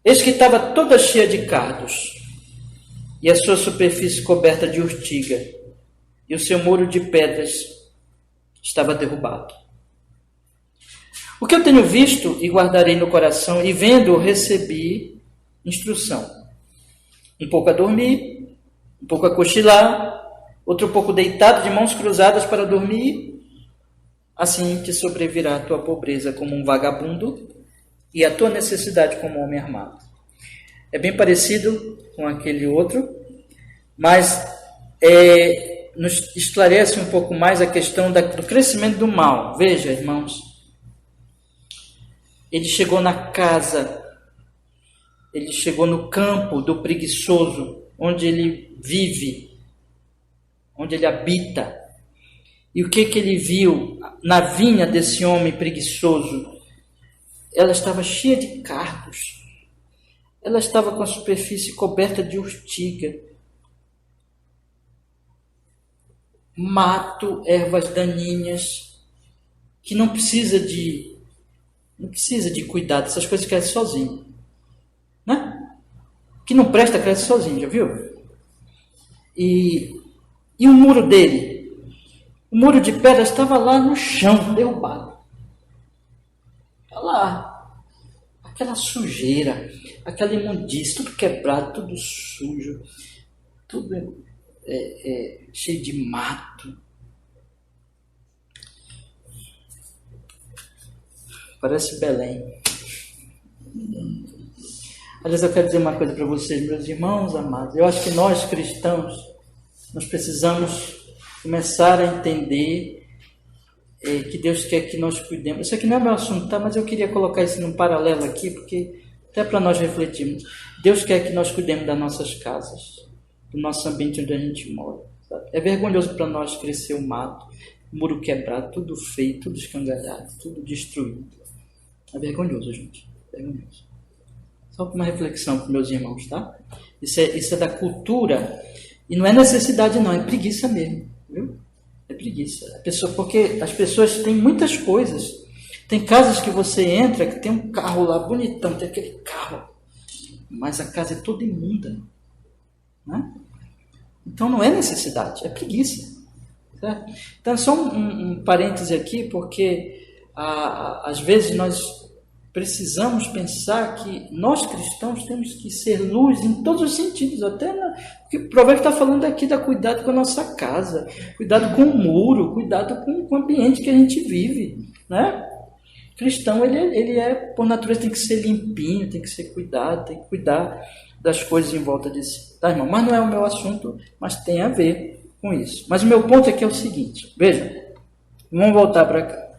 [SPEAKER 1] Eis que estava toda cheia de cardos, e a sua superfície coberta de urtiga, e o seu muro de pedras estava derrubado. O que eu tenho visto e guardarei no coração, e vendo recebi instrução. Um pouco a dormir, um pouco a cochilar, outro pouco deitado de mãos cruzadas para dormir. Assim te sobrevirá a tua pobreza como um vagabundo e a tua necessidade como um homem armado. É bem parecido com aquele outro, mas nos esclarece um pouco mais a questão do crescimento do mal. Veja, irmãos, ele chegou na casa, ele chegou no campo do preguiçoso, onde ele vive, onde ele habita. E o que ele viu na vinha desse homem preguiçoso? Ela estava cheia de cardos. Ela estava com a superfície coberta de urtiga, mato, ervas daninhas, que não precisa de cuidado, essas coisas crescem sozinho, né? Que não presta, cresce sozinho, já viu? E o muro dele, o muro de pedra estava lá no chão, derrubado. Olha lá, aquela sujeira, aquela imundície, tudo quebrado, tudo sujo, tudo cheio de mato. Parece Belém. Aliás, eu quero dizer uma coisa para vocês, meus irmãos amados. Eu acho que nós, cristãos, nós precisamos começar a entender que Deus quer que nós cuidemos. Isso aqui não é meu assunto, tá? Mas eu queria colocar isso num paralelo aqui, porque até para nós refletirmos. Deus quer que nós cuidemos das nossas casas, do nosso ambiente onde a gente mora. Sabe? É vergonhoso para nós crescer o mato, muro quebrado, tudo feio, tudo escangalhado, tudo destruído. É vergonhoso, gente. Vergonhoso. Só uma reflexão para meus irmãos, tá? Isso é da cultura. E não é necessidade, não. É preguiça mesmo. Viu? É preguiça. Porque as pessoas têm muitas coisas. Tem casas que você entra, que tem um carro lá bonitão, tem aquele carro. Mas a casa é toda imunda. Né? Então não é necessidade, é preguiça. Certo? Então, só um parêntese aqui, porque às vezes nós precisamos pensar que nós cristãos temos que ser luz em todos os sentidos, porque o provérbio está falando aqui da cuidado com a nossa casa, cuidado com o muro, cuidado com o ambiente que a gente vive, né? O cristão, ele por natureza, tem que ser limpinho, tem que ser cuidado, tem que cuidar das coisas em volta de si, tá, irmão? Mas não é o meu assunto, mas tem a ver com isso. Mas o meu ponto aqui é o seguinte, veja, vamos voltar para cá.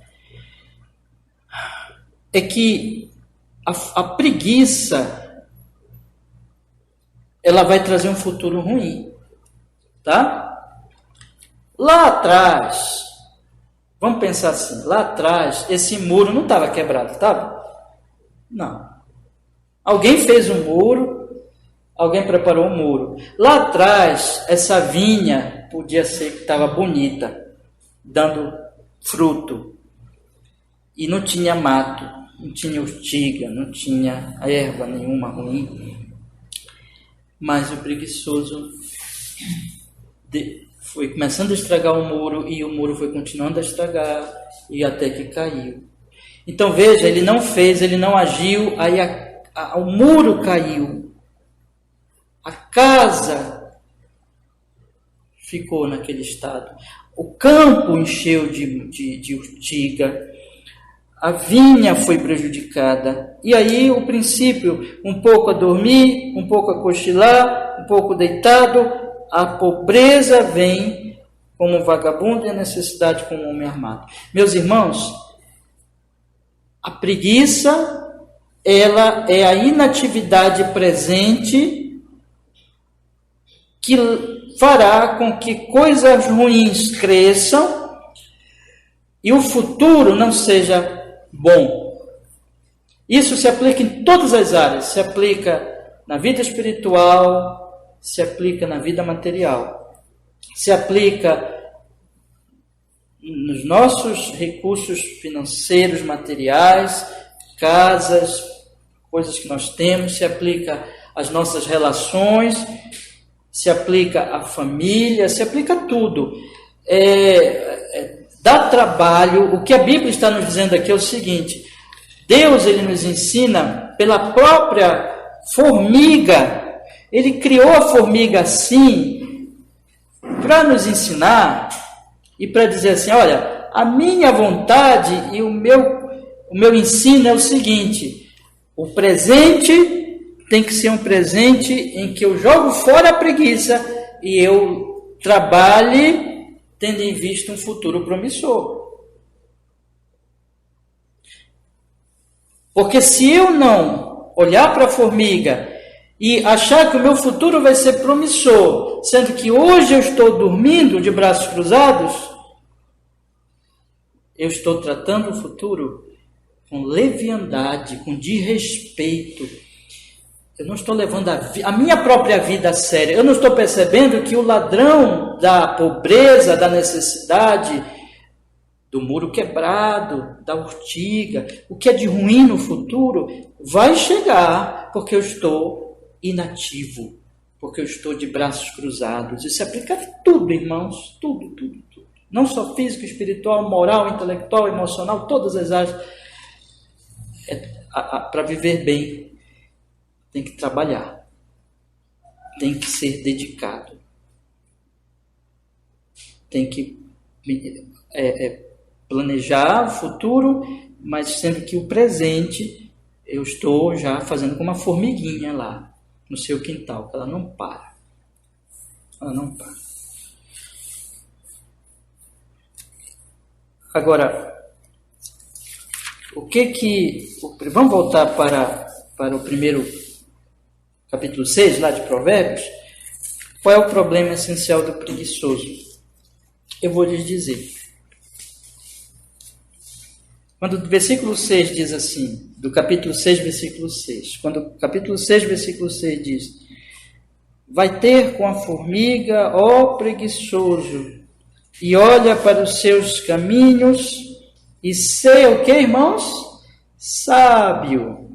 [SPEAKER 1] É que a preguiça, ela vai trazer um futuro ruim, tá? Lá atrás, vamos pensar assim, lá atrás, esse muro não estava quebrado, estava? Não. Alguém fez um muro, alguém preparou um muro. Lá atrás, essa vinha podia ser que estava bonita, dando fruto, e não tinha mato, não tinha urtiga, não tinha erva nenhuma ruim. Mas o preguiçoso foi começando a estragar o muro, e o muro foi continuando a estragar, e até que caiu. Então veja, ele não fez, ele não agiu, aí o muro caiu. A casa ficou naquele estado. O campo encheu de urtiga. A vinha foi prejudicada. E aí o princípio, um pouco a dormir, um pouco a cochilar, um pouco deitado, a pobreza vem como um vagabundo e a necessidade como um homem armado. Meus irmãos, a preguiça, ela é a inatividade presente que fará com que coisas ruins cresçam e o futuro não seja bom. Isso se aplica em todas as áreas, se aplica na vida espiritual, se aplica na vida material, se aplica nos nossos recursos financeiros, materiais, casas, coisas que nós temos, se aplica às nossas relações, se aplica à família, se aplica a tudo. Dá trabalho. O que a Bíblia está nos dizendo aqui é o seguinte: Deus, ele nos ensina pela própria formiga. Ele criou a formiga assim para nos ensinar e para dizer assim: olha, a minha vontade e o meu ensino é o seguinte: o presente tem que ser um presente em que eu jogo fora a preguiça e eu trabalhe tendo em vista um futuro promissor. Porque se eu não olhar para a formiga e achar que o meu futuro vai ser promissor, sendo que hoje eu estou dormindo de braços cruzados, eu estou tratando o futuro com leviandade, com desrespeito. Eu não estou levando a minha própria vida a sério. Eu não estou percebendo que o ladrão da pobreza, da necessidade, do muro quebrado, da urtiga, o que é de ruim no futuro, vai chegar porque eu estou inativo, porque eu estou de braços cruzados. Isso se aplica a tudo, irmãos, tudo. Não só físico, espiritual, moral, intelectual, emocional, todas as áreas. Para viver bem, tem que trabalhar, tem que ser dedicado, tem que planejar o futuro, mas sendo que o presente eu estou já fazendo como uma formiguinha lá no seu quintal, que ela não para. Agora, vamos voltar para o primeiro capítulo 6, lá de Provérbios. Qual é o problema essencial do preguiçoso? Eu vou lhes dizer. Quando o versículo 6 diz assim, do capítulo 6, versículo 6, quando o capítulo 6, versículo 6 diz: vai ter com a formiga, ó preguiçoso, e olha para os seus caminhos, e sei o que, irmãos? Sábio.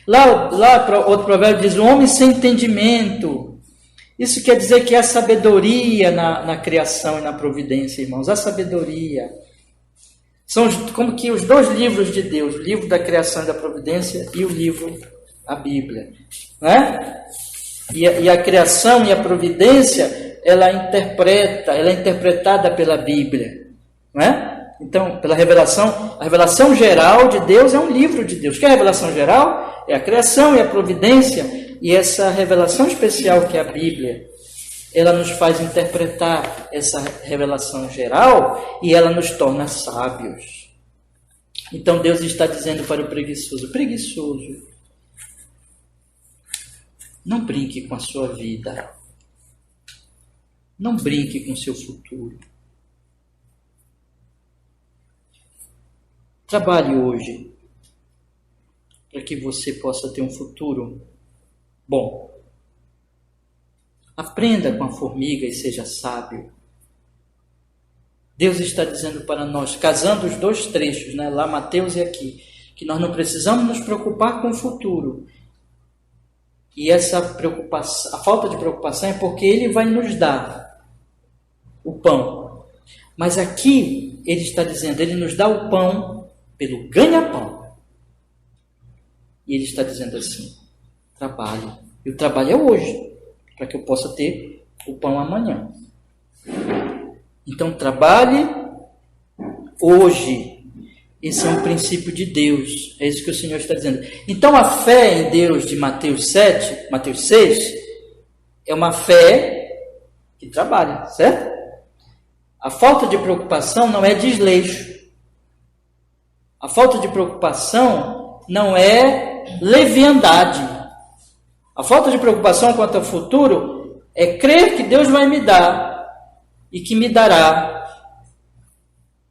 [SPEAKER 1] Lá outro provérbio diz: o homem sem entendimento. Isso quer dizer que há sabedoria na criação e na providência, irmãos. Há sabedoria. São como que os dois livros de Deus, o livro da criação e da providência e o livro, a Bíblia. Né? E a criação e a providência, ela é interpretada pela Bíblia. Né? Então, pela revelação, a revelação geral de Deus é um livro de Deus. O que é a revelação geral? É a criação e a providência. E essa revelação especial que é a Bíblia, ela nos faz interpretar essa revelação geral e ela nos torna sábios. Então Deus está dizendo para o preguiçoso: preguiçoso, não brinque com a sua vida. Não brinque com o seu futuro. Trabalhe hoje para que você possa ter um futuro bom. Aprenda com a formiga e seja sábio. Deus está dizendo para nós, casando os dois trechos, né, lá Mateus e aqui, que nós não precisamos nos preocupar com o futuro. E essa preocupação, a falta de preocupação é porque Ele vai nos dar o pão. Mas aqui Ele está dizendo, Ele nos dá o pão pelo ganha-pão. E Ele está dizendo assim: trabalhe. E o trabalho é hoje, para que eu possa ter o pão amanhã. Então, trabalhe hoje. Esse é um princípio de Deus. É isso que o Senhor está dizendo. Então, a fé em Deus de Mateus 6, é uma fé que trabalha, certo? A falta de preocupação não é desleixo. A falta de preocupação não é leviandade. A falta de preocupação quanto ao futuro é crer que Deus vai me dar e que me dará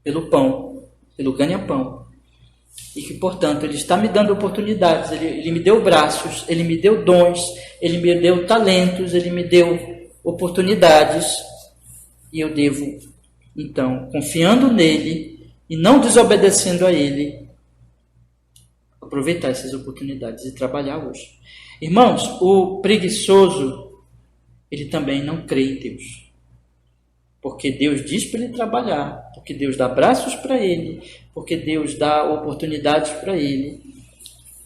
[SPEAKER 1] pelo pão, pelo ganha-pão. E que, portanto, Ele está me dando oportunidades, Ele me deu braços, Ele me deu dons, Ele me deu talentos, Ele me deu oportunidades e eu devo então, confiando nele e não desobedecendo a ele, aproveitar essas oportunidades e trabalhar hoje. Irmãos, o preguiçoso, ele também não crê em Deus. Porque Deus diz para ele trabalhar, porque Deus dá braços para ele, porque Deus dá oportunidades para ele.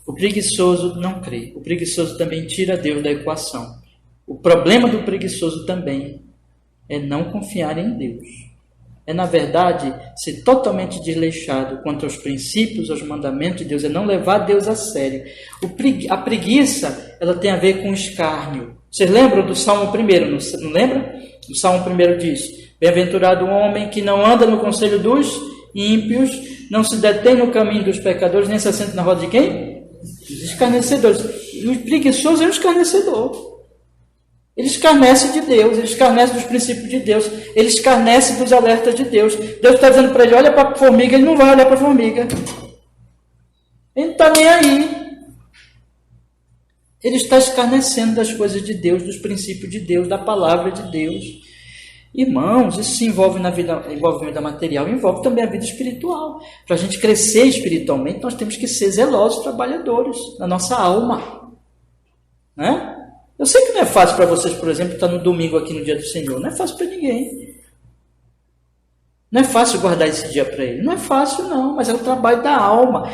[SPEAKER 1] O preguiçoso não crê. O preguiçoso também tira Deus da equação. O problema do preguiçoso também é não confiar em Deus. É, na verdade, ser totalmente desleixado quanto aos princípios, aos mandamentos de Deus, é não levar Deus a sério. A preguiça, ela tem a ver com escárnio. Vocês lembram do Salmo 1, não lembra? O Salmo 1 diz: bem-aventurado o homem que não anda no conselho dos ímpios, não se detém no caminho dos pecadores, nem se assenta na roda de quem? Dos escarnecedores. E o preguiçoso é um escarnecedor. Ele escarnece de Deus, ele escarnece dos princípios de Deus, ele escarnece dos alertas de Deus. Deus está dizendo para ele: olha para a formiga, ele não vai olhar para a formiga. Ele não está nem aí. Ele está escarnecendo das coisas de Deus, dos princípios de Deus, da palavra de Deus. Irmãos, isso se envolve na vida, envolve a vida material, envolve também a vida espiritual. Para a gente crescer espiritualmente, nós temos que ser zelosos, trabalhadores na nossa alma. Né? Eu sei que não é fácil para vocês, por exemplo, estar no domingo aqui no dia do Senhor. Não é fácil para ninguém. Não é fácil guardar esse dia para ele. Não é fácil, não, mas é o trabalho da alma.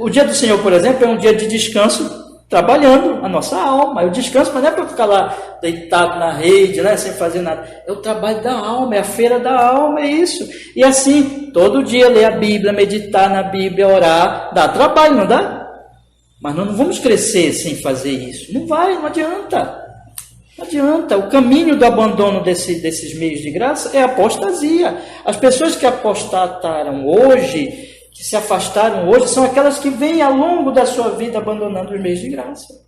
[SPEAKER 1] O dia do Senhor, por exemplo, é um dia de descanso, trabalhando a nossa alma. Eu descanso, mas não é para ficar lá deitado na rede, né, sem fazer nada. É o trabalho da alma, é a feira da alma, é isso. E assim, todo dia ler a Bíblia, meditar na Bíblia, orar, dá trabalho, não dá? Mas nós não vamos crescer sem fazer isso. Não vai, não adianta. Não adianta. O caminho do abandono desses meios de graça é a apostasia. As pessoas que apostataram hoje, que se afastaram hoje, são aquelas que vêm ao longo da sua vida abandonando os meios de graça.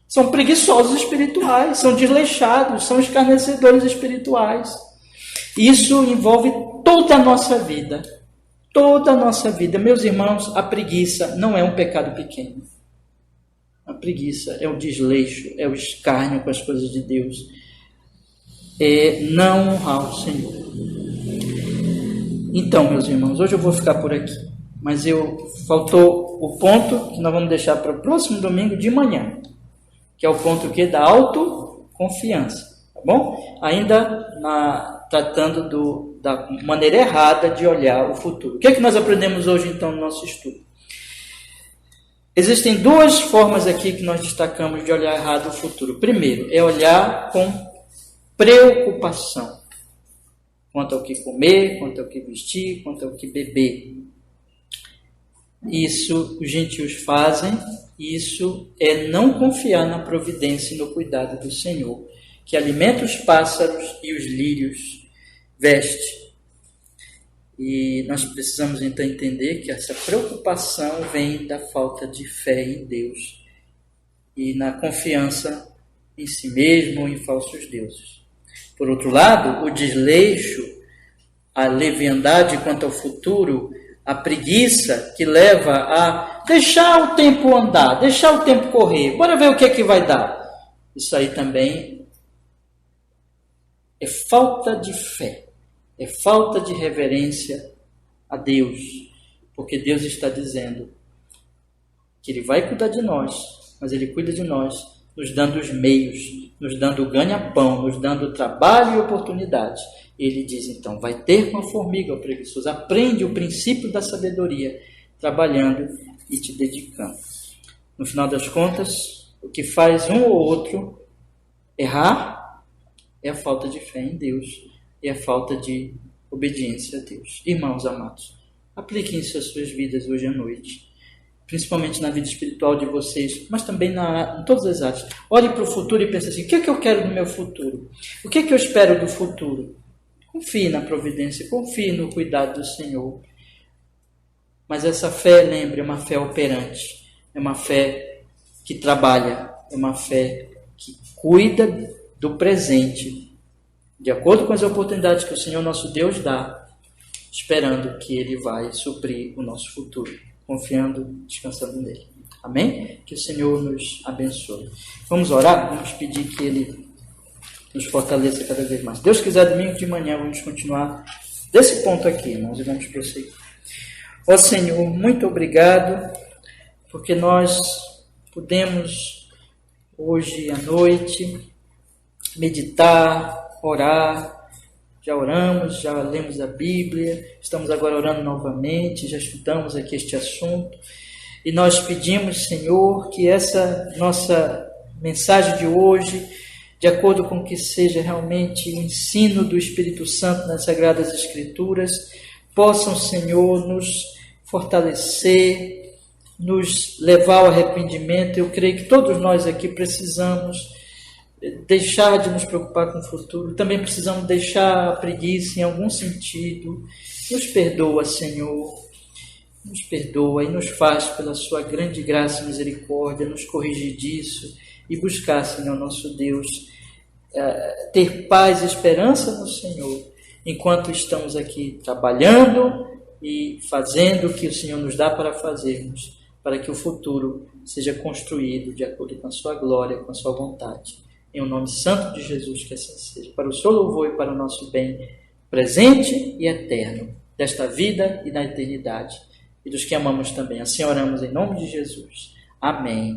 [SPEAKER 1] São preguiçosos espirituais, são desleixados, são escarnecedores espirituais. Isso envolve toda a nossa vida. Toda a nossa vida. Meus irmãos, a preguiça não é um pecado pequeno. A preguiça é o desleixo, é o escárnio com as coisas de Deus. É não honrar o Senhor. Então, meus irmãos, hoje eu vou ficar por aqui. Mas faltou o ponto que nós vamos deixar para o próximo domingo de manhã. Que é o ponto que da autoconfiança. Tá bom? Ainda tratando da maneira errada de olhar o futuro. O que é que nós aprendemos hoje, então, no nosso estudo? Existem duas formas aqui que nós destacamos de olhar errado o futuro. Primeiro, é olhar com preocupação. Quanto ao que comer, quanto ao que vestir, quanto ao que beber. Isso os gentios fazem, isso é não confiar na providência e no cuidado do Senhor, que alimenta os pássaros e os lírios veste. E nós precisamos então entender que essa preocupação vem da falta de fé em Deus e na confiança em si mesmo ou em falsos deuses. Por outro lado, o desleixo, a leviandade quanto ao futuro, a preguiça que leva a deixar o tempo andar, deixar o tempo correr, bora ver o que é que vai dar. Isso aí também é falta de fé. É falta de reverência a Deus, porque Deus está dizendo que Ele vai cuidar de nós, mas Ele cuida de nós, nos dando os meios, nos dando o ganha-pão, nos dando trabalho e oportunidade. Ele diz, então, vai ter com a formiga, o preguiçoso, aprende o princípio da sabedoria, trabalhando e te dedicando. No final das contas, o que faz um ou outro errar é a falta de fé em Deus. E a falta de obediência a Deus. Irmãos amados, apliquem isso às suas vidas hoje à noite, principalmente na vida espiritual de vocês, mas também em todas as áreas. Olhe para o futuro e pense assim, o que é que eu quero no meu futuro? O que é que eu espero do futuro? Confie na providência, confie no cuidado do Senhor. Mas essa fé, lembre, é uma fé operante, é uma fé que trabalha, é uma fé que cuida do presente, de acordo com as oportunidades que o Senhor nosso Deus dá, esperando que Ele vai suprir o nosso futuro, confiando, descansando nele. Amém? Que o Senhor nos abençoe. Vamos orar? Vamos pedir que Ele nos fortaleça cada vez mais. Deus quiser, domingo de manhã, vamos continuar desse ponto aqui, irmãos, e vamos prosseguir. Ó Senhor, muito obrigado, porque nós podemos hoje à noite meditar, orar. Já oramos, já lemos a Bíblia, estamos agora orando novamente, já estudamos aqui este assunto. E nós pedimos, Senhor, que essa nossa mensagem de hoje, de acordo com que seja realmente o ensino do Espírito Santo nas Sagradas Escrituras, possam, Senhor, nos fortalecer, nos levar ao arrependimento. Eu creio que todos nós aqui precisamos deixar de nos preocupar com o futuro, também precisamos deixar a preguiça em algum sentido. Nos perdoa, Senhor, nos perdoa e nos faz, pela sua grande graça e misericórdia, nos corrigir disso e buscar, Senhor nosso Deus, ter paz e esperança no Senhor, enquanto estamos aqui trabalhando e fazendo o que o Senhor nos dá para fazermos, para que o futuro seja construído de acordo com a sua glória, com a sua vontade. Em o nome santo de Jesus, que assim seja, para o seu louvor e para o nosso bem presente e eterno, desta vida e da eternidade, e dos que amamos também. Assim oramos em nome de Jesus. Amém.